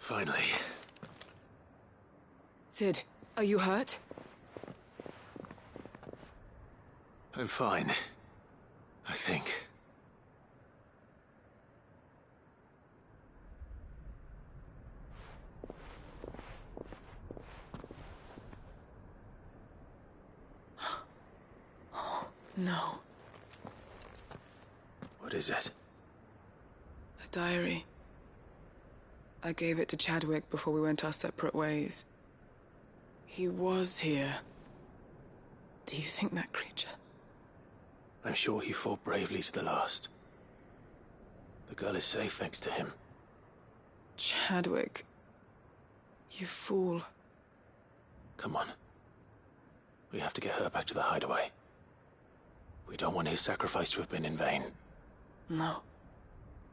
Finally. Sid, are you hurt? I'm fine. I think. Oh, no. What is it? A diary. I gave it to Chadwick before we went our separate ways. He was here. Do you think that creature? I'm sure he fought bravely to the last. The girl is safe thanks to him. Chadwick. You fool. Come on. We have to get her back to the hideaway. We don't want his sacrifice to have been in vain. No.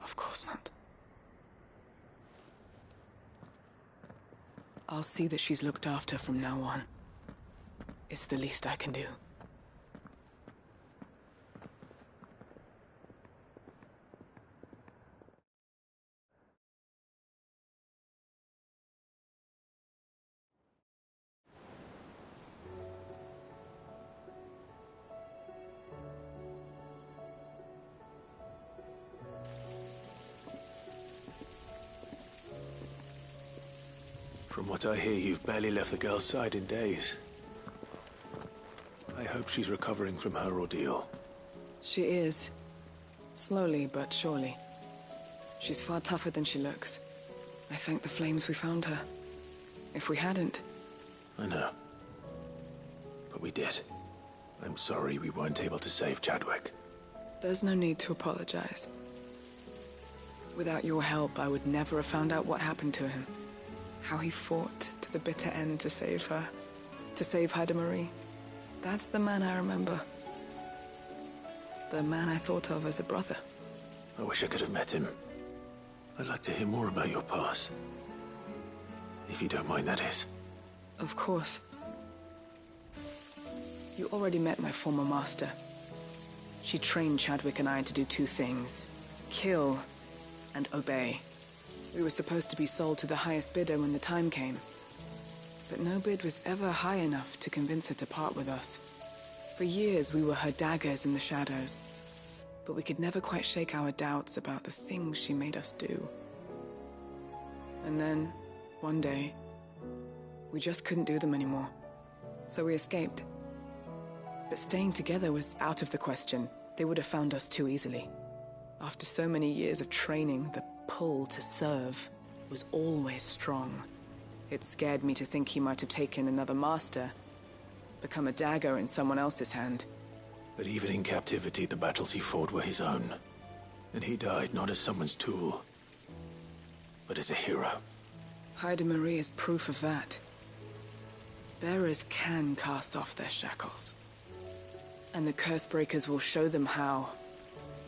Of course not. I'll see that she's looked after from now on. It's the least I can do. From what I hear, you've barely left the girl's side in days. I hope she's recovering from her ordeal. She is. Slowly but surely. She's far tougher than she looks. I thank the flames we found her. If we hadn't... I know. But we did. I'm sorry we weren't able to save Chadwick. There's no need to apologize. Without your help, I would never have found out what happened to him. How he fought to the bitter end to save her. To save Haida Marie. That's the man I remember. The man I thought of as a brother. I wish I could have met him. I'd like to hear more about your past. If you don't mind, that is. Of course. You already met my former master. She trained Chadwick and I to do two things. Kill and obey. We were supposed to be sold to the highest bidder when the time came. But no bid was ever high enough to convince her to part with us. For years, we were her daggers in the shadows. But we could never quite shake our doubts about the things she made us do. And then, one day, we just couldn't do them anymore. So we escaped. But staying together was out of the question. They would have found us too easily. After so many years of training, the pull to serve was always strong. It scared me to think he might have taken another master, become a dagger in someone else's hand. But even in captivity, the battles he fought were his own. And he died not as someone's tool, but as a hero. Haida Marie is proof of that. Bearers can cast off their shackles. And the Cursebreakers will show them how.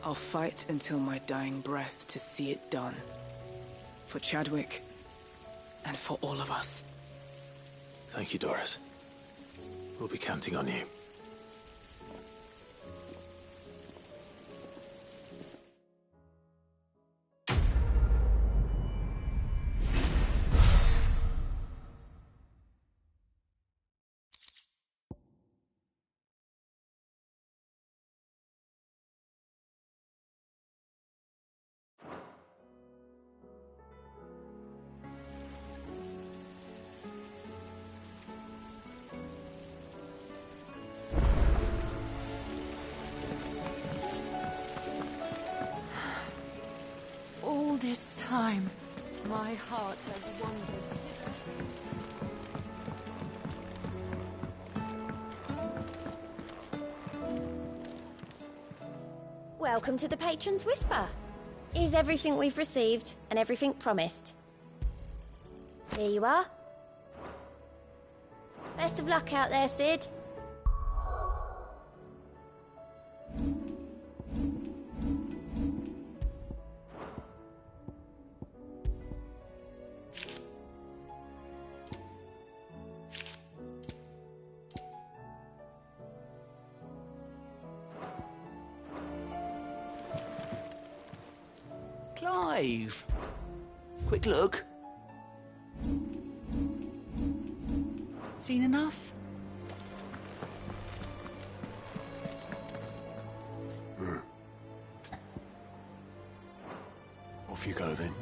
I'll fight until my dying breath to see it done. For Chadwick, and for all of us. Thank you, Doris. We'll be counting on you. All this time, my heart has wandered. Welcome to the Patron's Whisper. Here's everything we've received and everything promised. Here you are. Best of luck out there, Sid. Clive! Quick look. Seen enough? Off you go then.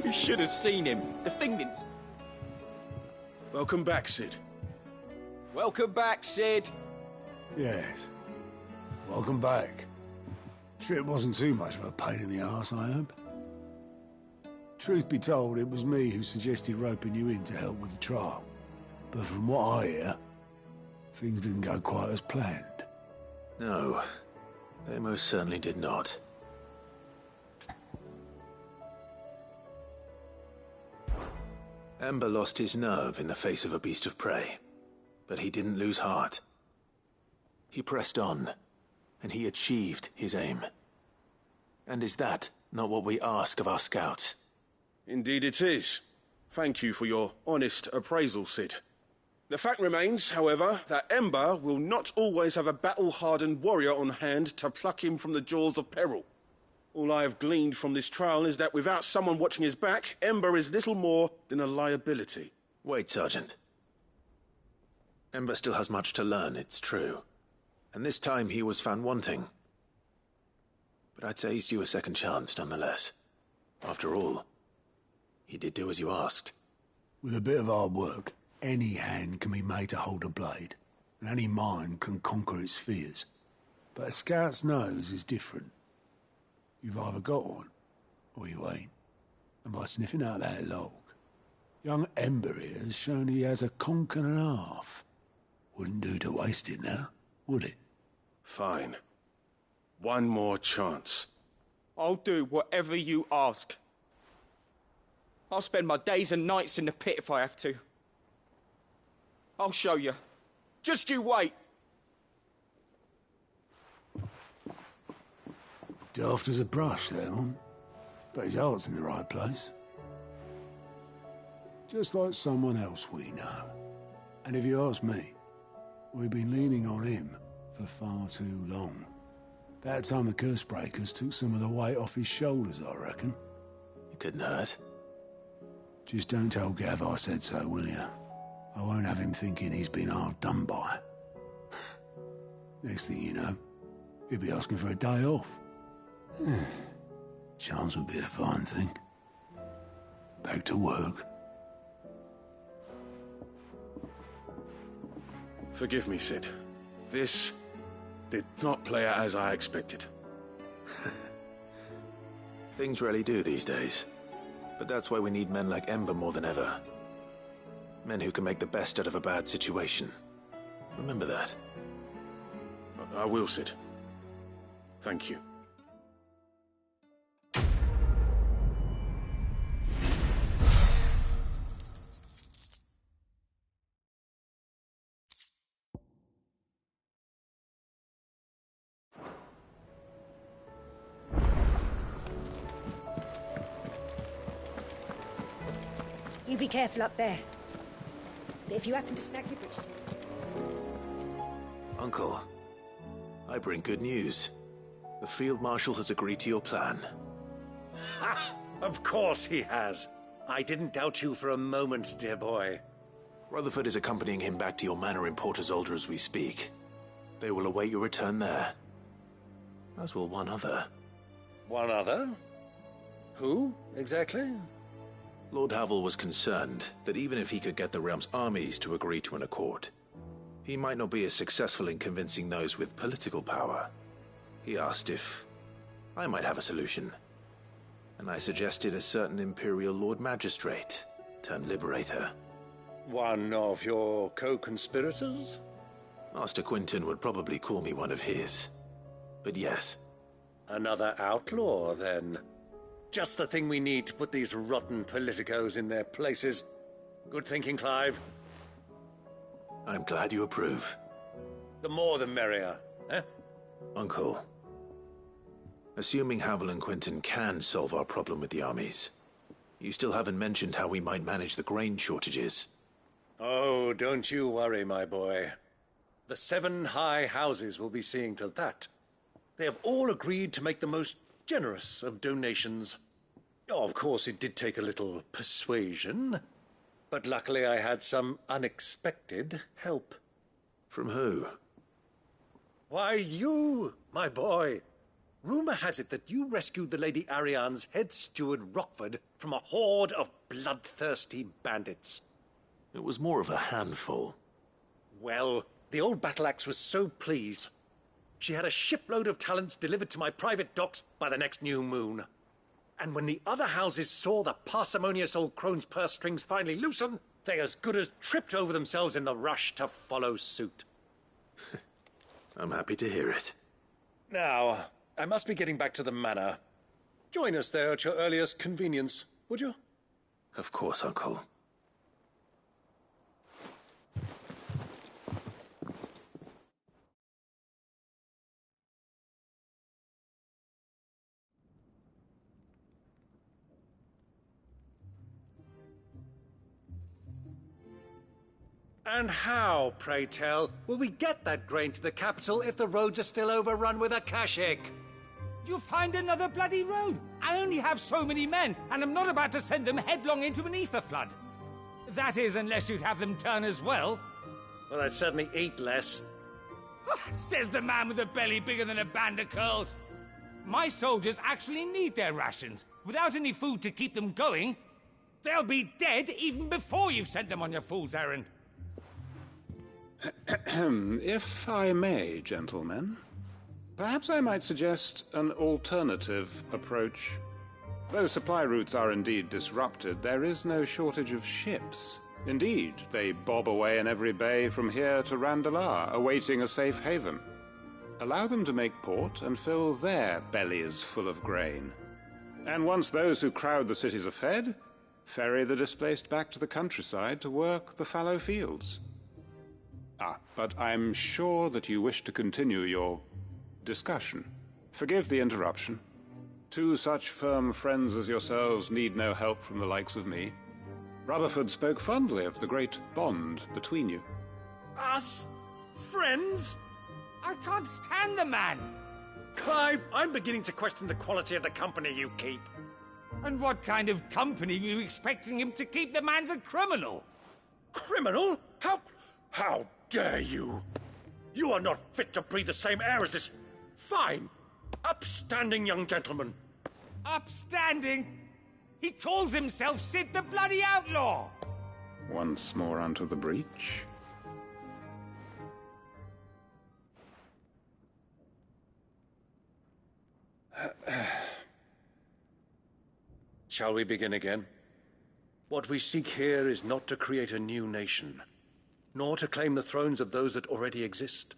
You should have seen him. The thing didn't... Welcome back, Sid. Welcome back, Sid. Yes. Welcome back. Trip wasn't too much of a pain in the arse, I hope. Truth be told, it was me who suggested roping you in to help with the trial. But from what I hear, things didn't go quite as planned. No, they most certainly did not. Ember lost his nerve in the face of a beast of prey, but he didn't lose heart. He pressed on, and he achieved his aim. And is that not what we ask of our scouts? Indeed it is. Thank you for your honest appraisal, Sid. The fact remains, however, that Ember will not always have a battle-hardened warrior on hand to pluck him from the jaws of peril. All I have gleaned from this trial is that without someone watching his back, Ember is little more than a liability. Wait, Sergeant. Ember still has much to learn, it's true. And this time he was found wanting. But I'd say he's due a second chance, nonetheless. After all, he did do as you asked. With a bit of hard work, any hand can be made to hold a blade, and any mind can conquer its fears. But a scout's nose is different. You've either got one, or you ain't. And by sniffing out that log, young Ember here has shown he has a conch and a half. Wouldn't do to waste it now, would it? Fine. One more chance. I'll do whatever you ask. I'll spend my days and nights in the pit if I have to. I'll show you. Just you wait. Daft as a brush, that one. But his heart's in the right place. Just like someone else we know. And if you ask me, we've been leaning on him for far too long. That time the Cursebreakers took some of the weight off his shoulders, I reckon. It couldn't hurt. Just don't tell Gav I said so, will you? I won't have him thinking he's been hard done by. Next thing you know, he'll be asking for a day off. Chance would be a fine thing. Back to work. Forgive me, Sid. This did not play out as I expected. Things rarely do these days. But that's why we need men like Ember more than ever. Men who can make the best out of a bad situation. Remember that. I will, Sid. Thank you. You be careful up there. But if you happen to snag your britches... Uncle, I bring good news. The Field Marshal has agreed to your plan. Ha! Of course he has. I didn't doubt you for a moment, dear boy. Rutherford is accompanying him back to your manor in Porterzolder as we speak. They will await your return there. As will one other. One other? Who, exactly? Lord Havel was concerned that even if he could get the realm's armies to agree to an accord, He might not be as successful in convincing those with political power. He asked if I might have a solution. And I suggested a certain Imperial Lord Magistrate turned Liberator. One of your co-conspirators? Master Quinton would probably call me one of his. But yes. Another outlaw, then. Just the thing we need to put these rotten politicos in their places. Good thinking, Clive. I'm glad you approve. The more the merrier, eh? Uncle, assuming Havel and Quinton can solve our problem with the armies, you still haven't mentioned how we might manage the grain shortages. Oh, don't you worry, my boy. The 7 high houses will be seeing to that. They have all agreed to make the most generous of donations. Oh, of course, it did take a little persuasion, but luckily I had some unexpected help. From who? Why, you, my boy. Rumor has it that you rescued the Lady Ariane's head steward Rockford from a horde of bloodthirsty bandits. It was more of a handful. Well, the old battle axe was so pleased. She had a shipload of talents delivered to my private docks by the next new moon. And when the other houses saw the parsimonious old crone's purse strings finally loosen, they as good as tripped over themselves in the rush to follow suit. I'm happy to hear it. Now, I must be getting back to the manor. Join us there at your earliest convenience, would you? Of course, Uncle. And how, pray tell, will we get that grain to the capital if the roads are still overrun with Akashic? You find another bloody road. I only have so many men, and I'm not about to send them headlong into an ether flood. That is, unless you'd have them turn as well. Well, I'd certainly eat less. Says the man with a belly bigger than a band of curls. My soldiers actually need their rations. Without any food to keep them going, they'll be dead even before you've sent them on your fool's errand. If I may, gentlemen, perhaps I might suggest an alternative approach. Though supply routes are indeed disrupted, there is no shortage of ships. Indeed, they bob away in every bay from here to Randalar, awaiting a safe haven. Allow them to make port and fill their bellies full of grain. And once those who crowd the cities are fed, ferry the displaced back to the countryside to work the fallow fields. But I'm sure that you wish to continue your discussion. Forgive the interruption. 2 such firm friends as yourselves need no help from the likes of me. Rutherford spoke fondly of the great bond between you. Us? Friends? I can't stand the man! Clive, I'm beginning to question the quality of the company you keep. And what kind of company were you expecting him to keep? The man's a criminal! Criminal? How dare you? You are not fit to breathe the same air as this fine, upstanding young gentleman. Upstanding? He calls himself Sid the Bloody Outlaw! Once more onto the breach. Shall we begin again? What we seek here is not to create a new nation, nor to claim the thrones of those that already exist.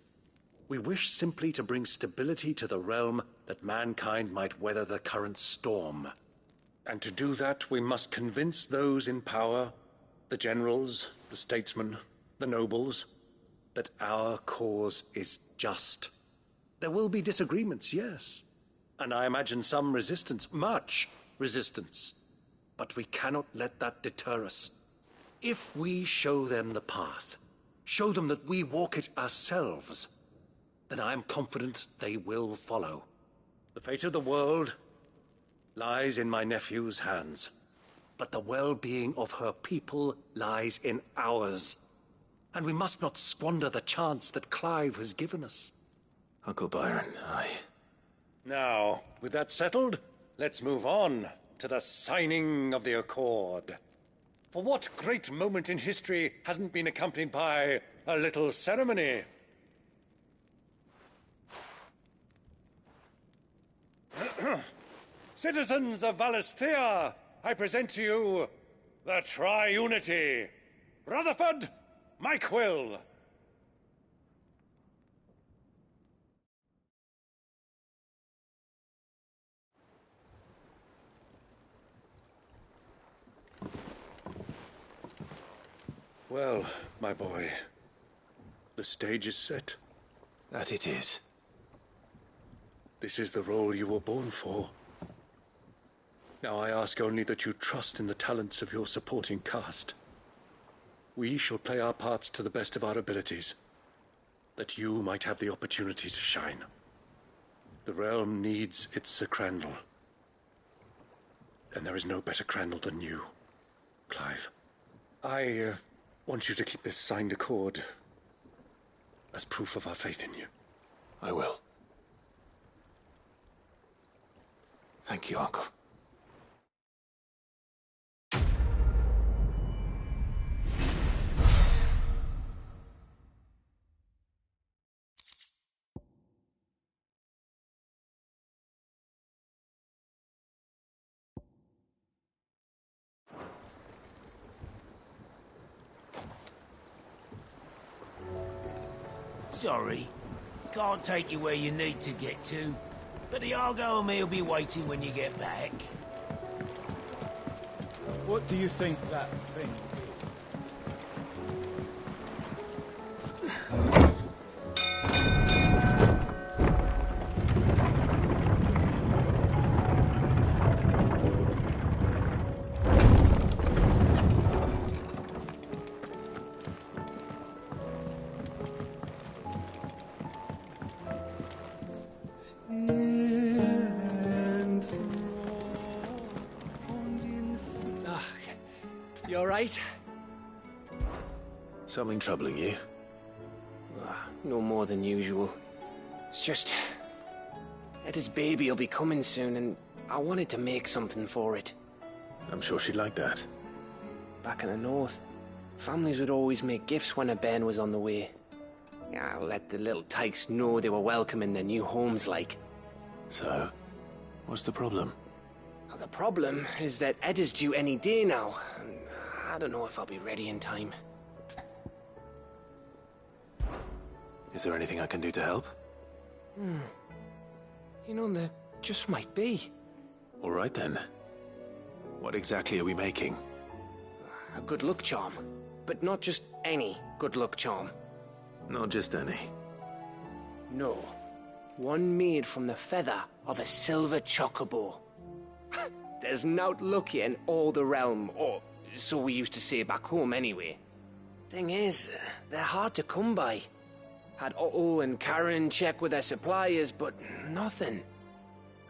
We wish simply to bring stability to the realm that mankind might weather the current storm. And to do that, we must convince those in power, the generals, the statesmen, the nobles, that our cause is just. There will be disagreements, yes, and I imagine some resistance, much resistance. But we cannot let that deter us. If we show them the path, show them that we walk it ourselves, then I am confident they will follow. The fate of the world lies in my nephew's hands, but the well-being of her people lies in ours. And we must not squander the chance that Clive has given us. Uncle Byron, Now, with that settled, let's move on to the signing of the Accord. For what great moment in history hasn't been accompanied by a little ceremony? Citizens of Valisthea, I present to you the Triunity. Rutherford, Mike Will. Well, my boy, the stage is set. That it is. This is the role you were born for. Now I ask only that you trust in the talents of your supporting cast. We shall play our parts to the best of our abilities, that you might have the opportunity to shine. The realm needs its Sir Crandall. And there is no better Crandall than you, Clive. I want you to keep this signed accord as proof of our faith in you. I will. Thank you, Uncle. Sorry. Can't take you where you need to get to. But the Argo and me will be waiting when you get back. What do you think that thing You alright? Something troubling you? No more than usual. It's just... Etta's baby will be coming soon, and I wanted to make something for it. I'm sure she'd like that. Back in the north, families would always make gifts when a bairn was on the way. Yeah, let the little tykes know they were welcome in their new homes, like. So, what's the problem? Well, the problem is that Etta's due any day now, and I don't know if I'll be ready in time. Is there anything I can do to help? You know, there just might be. All right then. What exactly are we making? A good luck charm. But not just any good luck charm. Not just any. No. One made from the feather of a silver chocobo. There's naught luckier in all the realm, or so we used to say back home anyway. Thing is, they're hard to come by. Had Otto and Karen check with their suppliers, but nothing.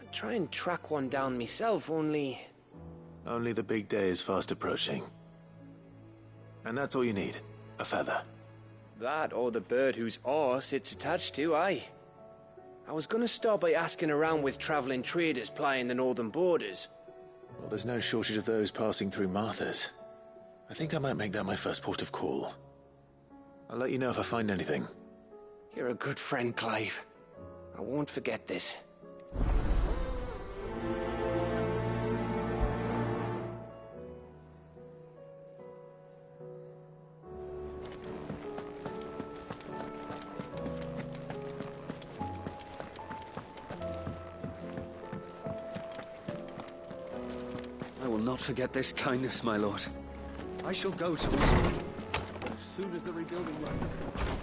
I'd try and track one down myself, only... Only the big day is fast approaching. And that's all you need, a feather. That or the bird whose horse it's attached to, aye. I was gonna start by asking around with traveling traders plying the northern borders. Well, there's no shortage of those passing through Martha's. I think I might make that my first port of call. I'll let you know if I find anything. You're a good friend, Clive. I won't forget this. I will not forget this kindness, my lord. I shall go to it as soon as the rebuilding work is complete.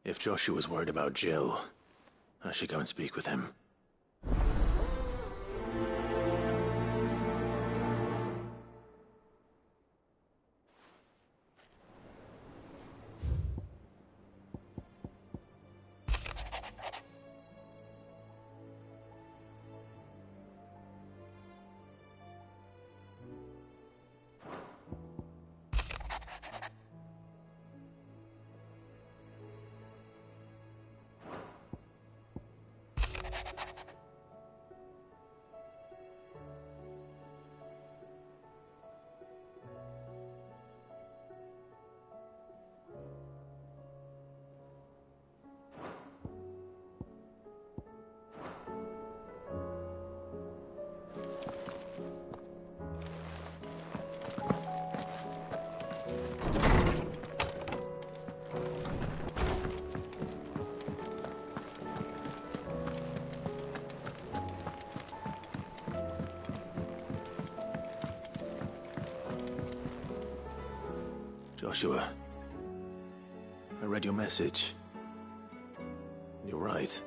If Joshua's worried about Jill, I should go and speak with him. Joshua, I read your message. You're right.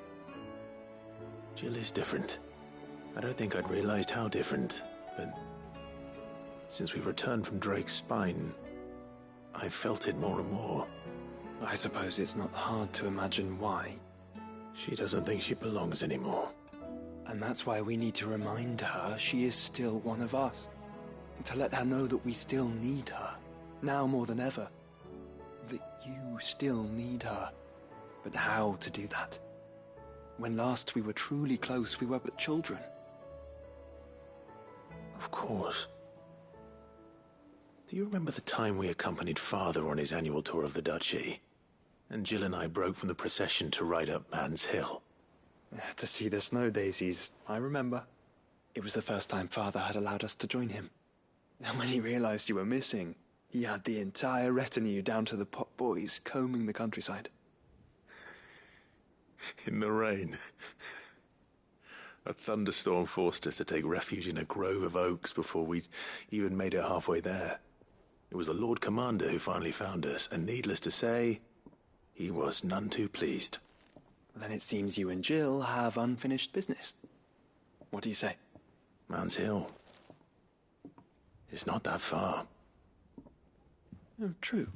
Jill is different. I don't think I'd realized how different, but since we returned from Drake's spine, I've felt it more and more. I suppose it's not hard to imagine why. She doesn't think she belongs anymore. And that's why we need to remind her she is still one of us. To let her know that we still need her. Now more than ever. That you still need her. But how to do that? When last we were truly close, we were but children. Of course. Do you remember the time we accompanied Father on his annual tour of the Duchy? And Jill and I broke from the procession to ride up Man's Hill. To see the snow daisies, I remember. It was the first time Father had allowed us to join him. And when he realized you were missing, he had the entire retinue down to the pot boys combing the countryside. In the rain. A thunderstorm forced us to take refuge in a grove of oaks before we'd even made it halfway there. It was the Lord Commander who finally found us, and needless to say, he was none too pleased. Then it seems you and Jill have unfinished business. What do you say? Man's Hill. It's not that far. Oh, true.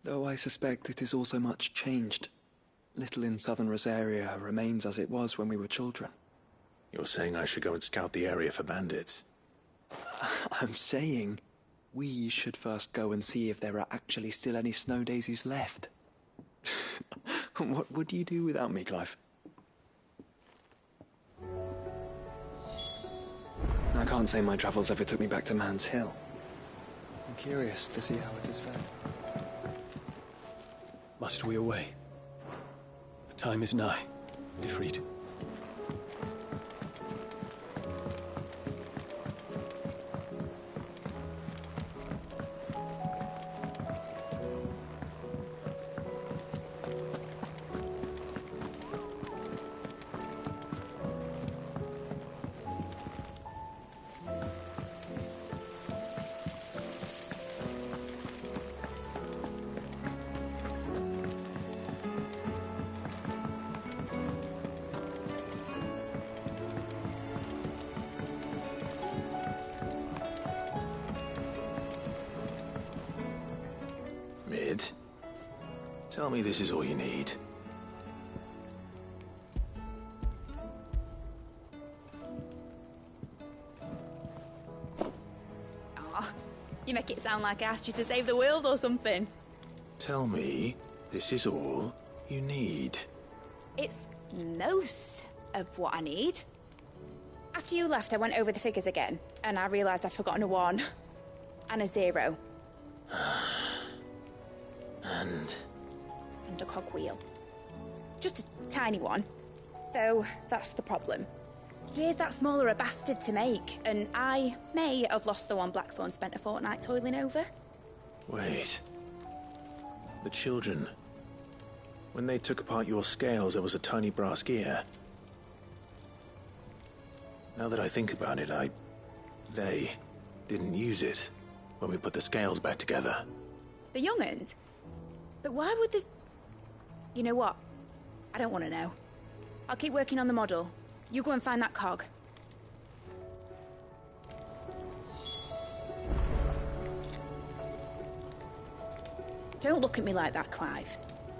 Though I suspect it is also much changed. Little in southern Rosaria remains as it was when we were children. You're saying I should go and scout the area for bandits? I'm saying we should first go and see if there are actually still any snow daisies left. What would you do without me, Clive? I can't say my travels ever took me back to Man's Hill. I'm curious to see how it is fared. Must we away? The time is nigh. Defreed. Mid, tell me this is all you need. Aw, you make it sound like I asked you to save the world or something. Tell me this is all you need. It's most of what I need. After you left, I went over the figures again, and I realised I'd forgotten a 1 and a 0. And a cogwheel. Just a tiny one. Though, that's the problem. Gears that small are a bastard to make, and I may have lost the one Blackthorn spent a fortnight toiling over. Wait. The children. When they took apart your scales, there was a tiny brass gear. Now that I think about it, they didn't use it when we put the scales back together. The young'uns? But why would the... You know what? I don't want to know. I'll keep working on the model. You go and find that cog. Don't look at me like that, Clive.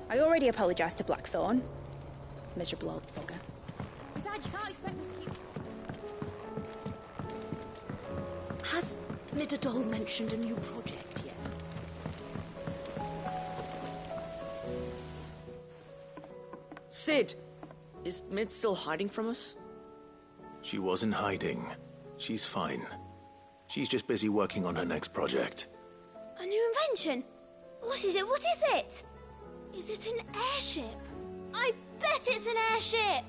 I already apologised to Blackthorn. Miserable old bugger. Besides, you can't expect me to keep... Has Midadol mentioned a new project yet? Sid! Is Mid still hiding from us? She wasn't hiding. She's fine. She's just busy working on her next project. A new invention? What is it? What is it? Is it an airship? I bet it's an airship!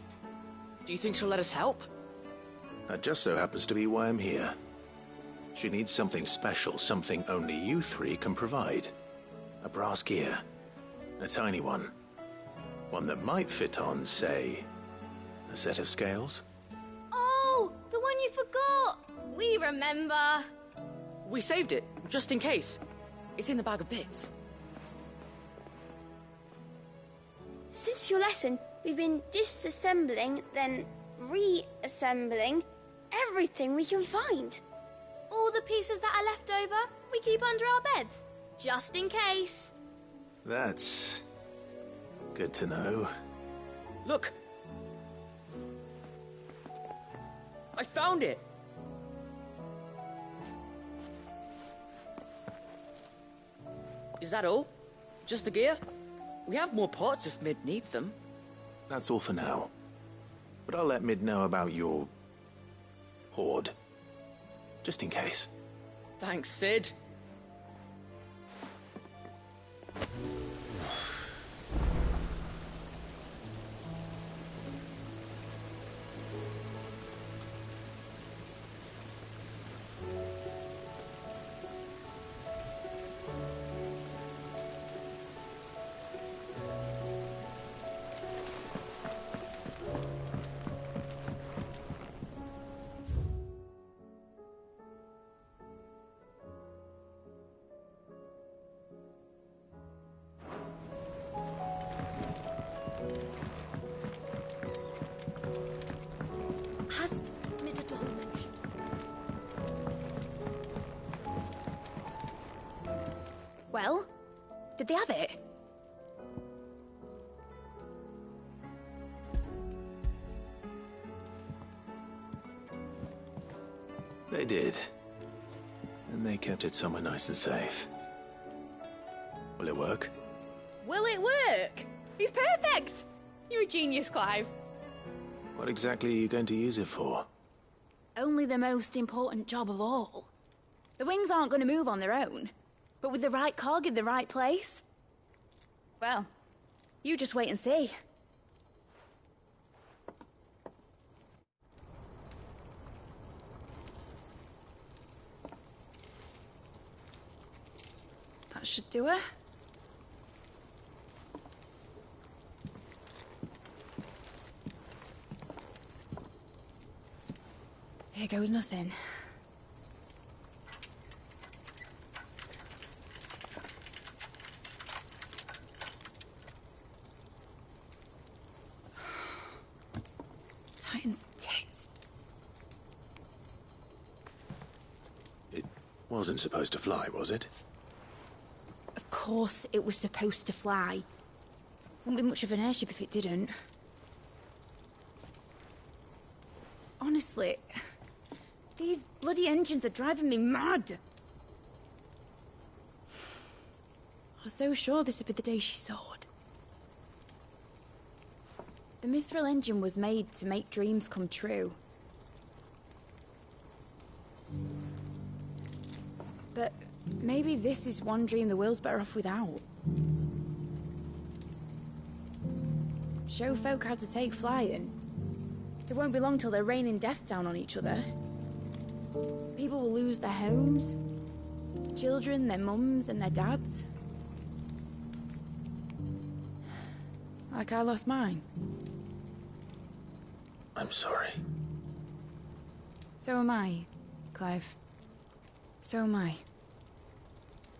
Do you think she'll let us help? That just so happens to be why I'm here. She needs something special, something only you three can provide. A brass gear. A tiny one. One that might fit on, say, a set of scales? Oh, the one you forgot! We remember. We saved it, just in case. It's in the bag of bits. Since your lesson, we've been disassembling, then reassembling everything we can find. All the pieces that are left over, we keep under our beds, just in case. That's good to know. Look! I found it! Is that all? Just the gear? We have more parts if Mid needs them. That's all for now. But I'll let Mid know about your... hoard. Just in case. Thanks, Sid. Has Midadol mentioned? Well, did they have it? They did. And they kept it somewhere nice and safe. Will it work? Will it work? He's perfect! You're a genius, Clive. What exactly are you going to use it for? Only the most important job of all. The wings aren't going to move on their own. But with the right cog in the right place... well, you just wait and see. That should do it. Here goes nothing. Titan's tits. It wasn't supposed to fly, was it? Of course it was supposed to fly. Wouldn't be much of an airship if it didn't. Honestly, these bloody engines are driving me mad. I was so sure this would be the day she soared. The Mithril engine was made to make dreams come true. But maybe this is one dream the world's better off without. Show folk how to take flying. It won't be long till they're raining death down on each other. People will lose their homes. Children, their mums and their dads. Like I lost mine. I'm sorry. So am I, Clive. So am I.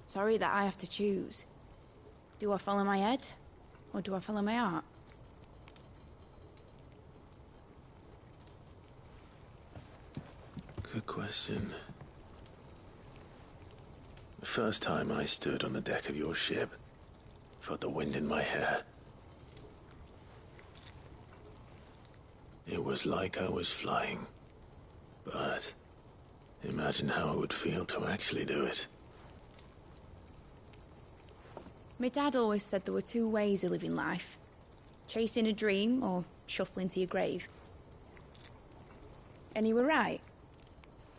Sorry that I have to choose. Do I follow my head? Or do I follow my heart? Good question. The first time I stood on the deck of your ship, felt the wind in my hair. It was like I was flying. But imagine how it would feel to actually do it. My dad always said there were two ways of living life. Chasing a dream or shuffling to your grave. And he were right.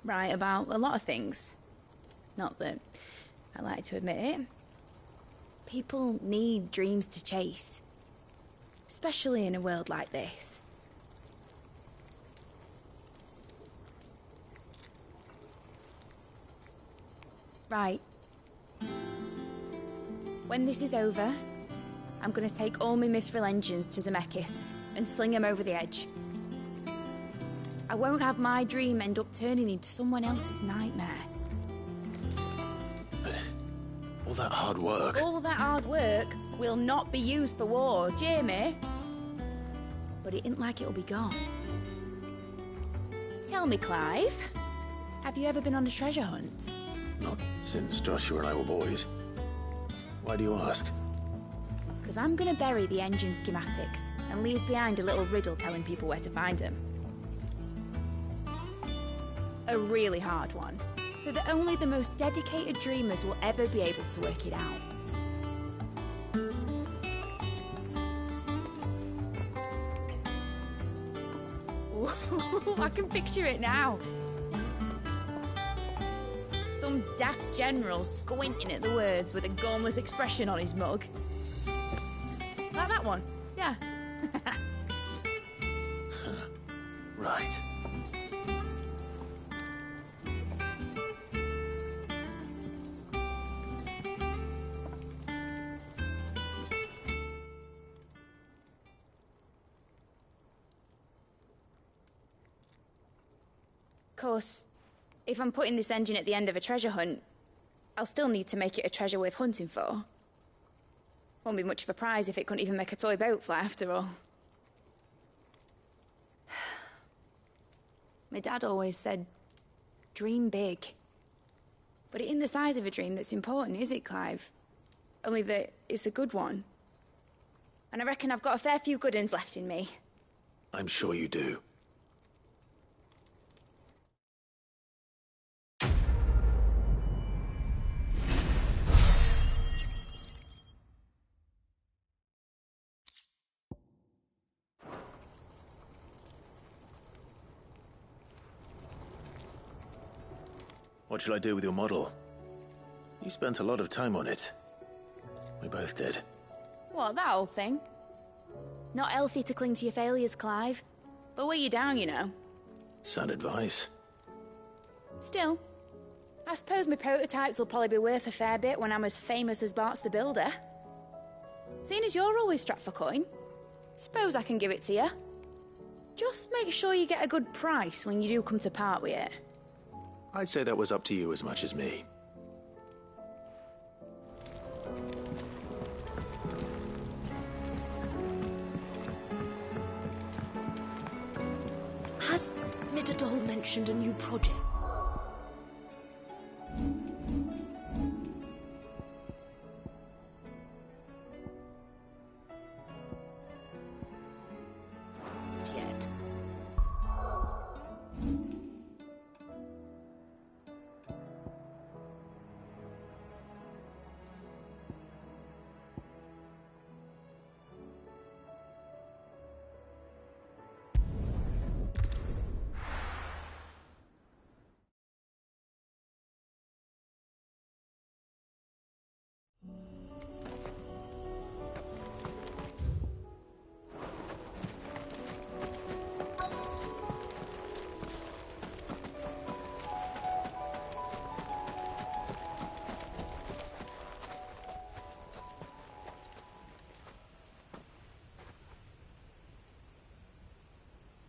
Right about a lot of things. Not that I like to admit it. People need dreams to chase. Especially in a world like this. Right. When this is over, I'm gonna take all my mithril engines to Zemeckis and sling them over the edge. I won't have my dream end up turning into someone else's nightmare. But all that hard work... All that hard work will not be used for war, Jamie. But it isn't like it'll be gone. Tell me, Clive, have you ever been on a treasure hunt? Not since Joshua and I were boys. Why do you ask? Because I'm gonna bury the engine schematics and leave behind a little riddle telling people where to find them. A really hard one, so that only the most dedicated dreamers will ever be able to work it out. Ooh, I can picture it now. Some daft general squinting at the words with a gormless expression on his mug. Like that one, yeah. Right. Of course, if I'm putting this engine at the end of a treasure hunt, I'll still need to make it a treasure worth hunting for. Won't be much of a prize if it couldn't even make a toy boat fly after all. My dad always said, dream big. But it ain't the size of a dream that's important, is it, Clive? Only that it's a good one. And I reckon I've got a fair few good uns left in me. I'm sure you do. What shall I do with your model? You spent a lot of time on it. We both did. What, that old thing? Not healthy to cling to your failures, Clive. They'll weigh you down, you know. Sound advice. Still, I suppose my prototypes will probably be worth a fair bit when I'm as famous as Bart's the Builder. Seeing as you're always strapped for coin, suppose I can give it to you. Just make sure you get a good price when you do come to part with it. I'd say that was up to you as much as me. Has Middledol mentioned a new project? Yet.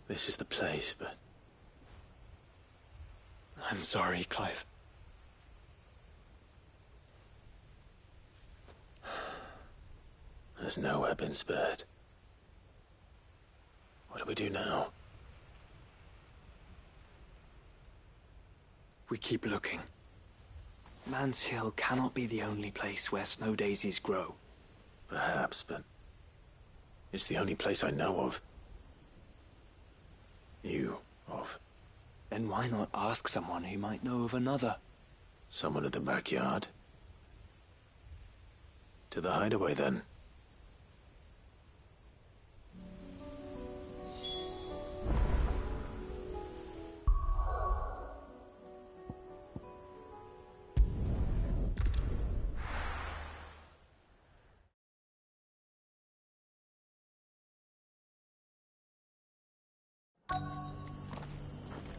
This is the place, but... I'm sorry, Clive. has nowhere been spared. What do we do now? We keep looking. Man's Hill cannot be the only place where snow daisies grow. Perhaps, but it's the only place I know of. Knew of. Then why not ask someone who might know of another? Someone in the backyard? To the hideaway, then.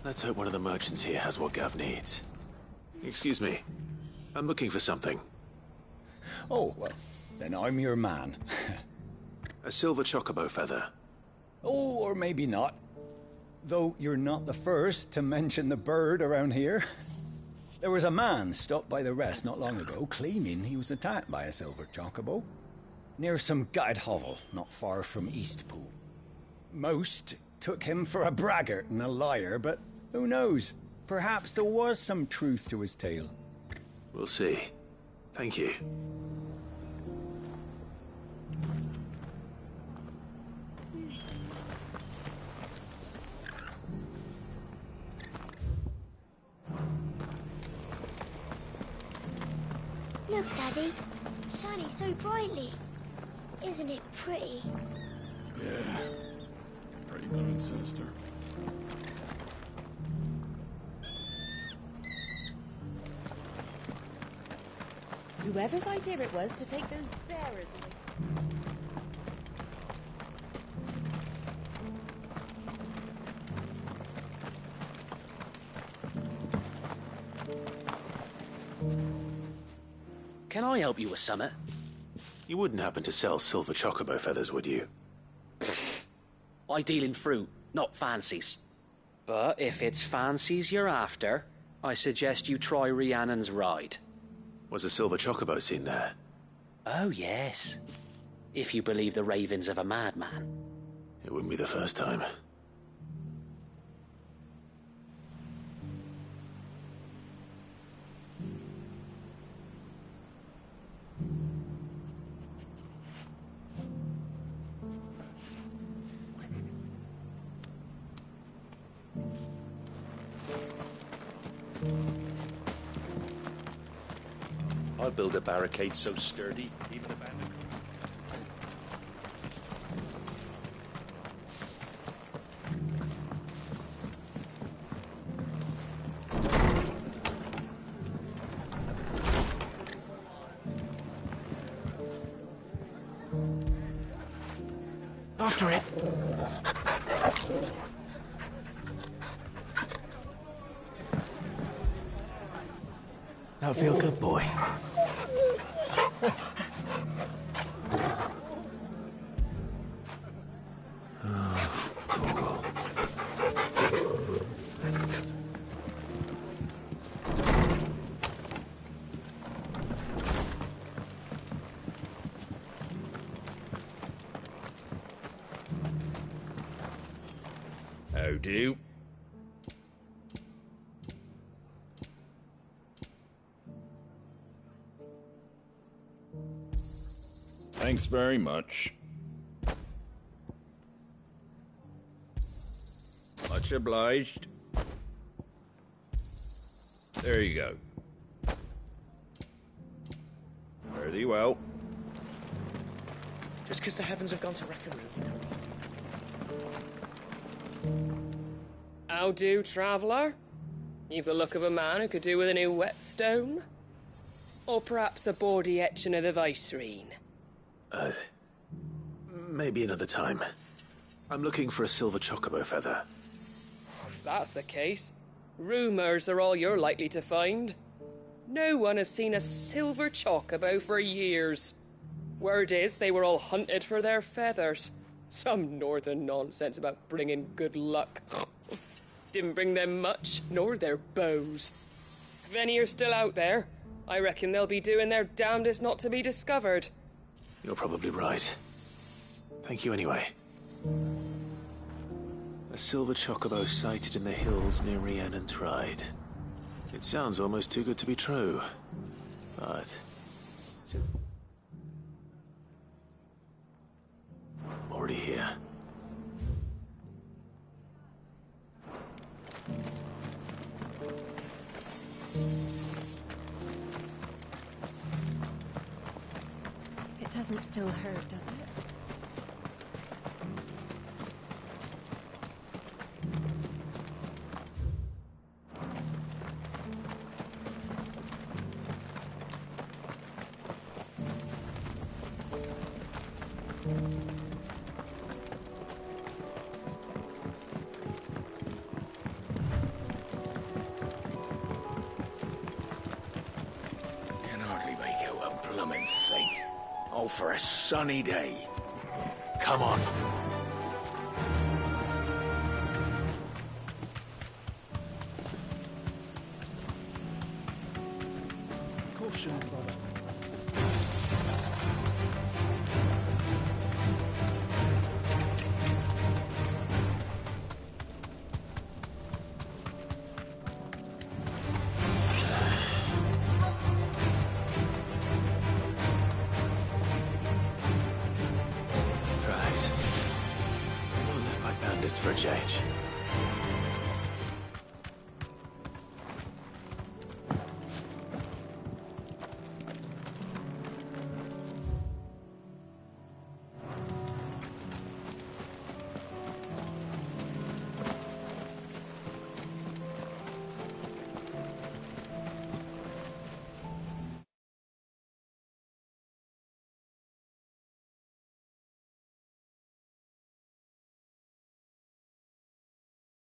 Let's hope one of the merchants here has what Gav needs. Excuse me. I'm looking for something. Oh, well, then I'm your man. A silver chocobo feather. Oh, or maybe not. Though you're not the first to mention the bird around here. There was a man stopped by the rest not long ago, claiming he was attacked by a silver chocobo. Near some gutted hovel, not far from Eastpool. Most took him for a braggart and a liar, but who knows? Perhaps there was some truth to his tale. We'll see. Thank you. Look, Daddy. Shining so brightly. Isn't it pretty? Yeah. Pretty good and sinister. Whoever's idea it was to take those bearers away. Can I help you with something? You wouldn't happen to sell silver chocobo feathers, would you? I deal in fruit, not fancies. But if it's fancies you're after, I suggest you try Rhiannon's ride. Was a silver chocobo seen there? Oh, yes. If you believe the ravings of a madman. It wouldn't be the first time. I'll build a barricade so sturdy, even a bandit. After it! That'll feel good, boy. Oh, cool. How do? Thanks very much. Much obliged. There you go. Fare thee well. Just because the heavens have gone to rack and ruin, you know. How do, traveller? You've the look of a man who could do with a new whetstone. Or perhaps a bawdy etching of the Vicerine. Maybe another time. I'm looking for a silver chocobo feather. If that's the case, rumours are all you're likely to find. No one has seen a silver chocobo for years. Word is they were all hunted for their feathers. Some northern nonsense about bringing good luck. Didn't bring them much, nor their bows. If any are still out there, I reckon they'll be doing their damnedest not to be discovered. You're probably right. Thank you anyway. A silver chocobo sighted in the hills near Rhiannon's Ride. It sounds almost too good to be true. But... I'm already here. It doesn't still hurt, does it? Can hardly make out a blooming thing. All for a sunny day. Come on. Caution, brother. Tracks. Well left by bandits for a change.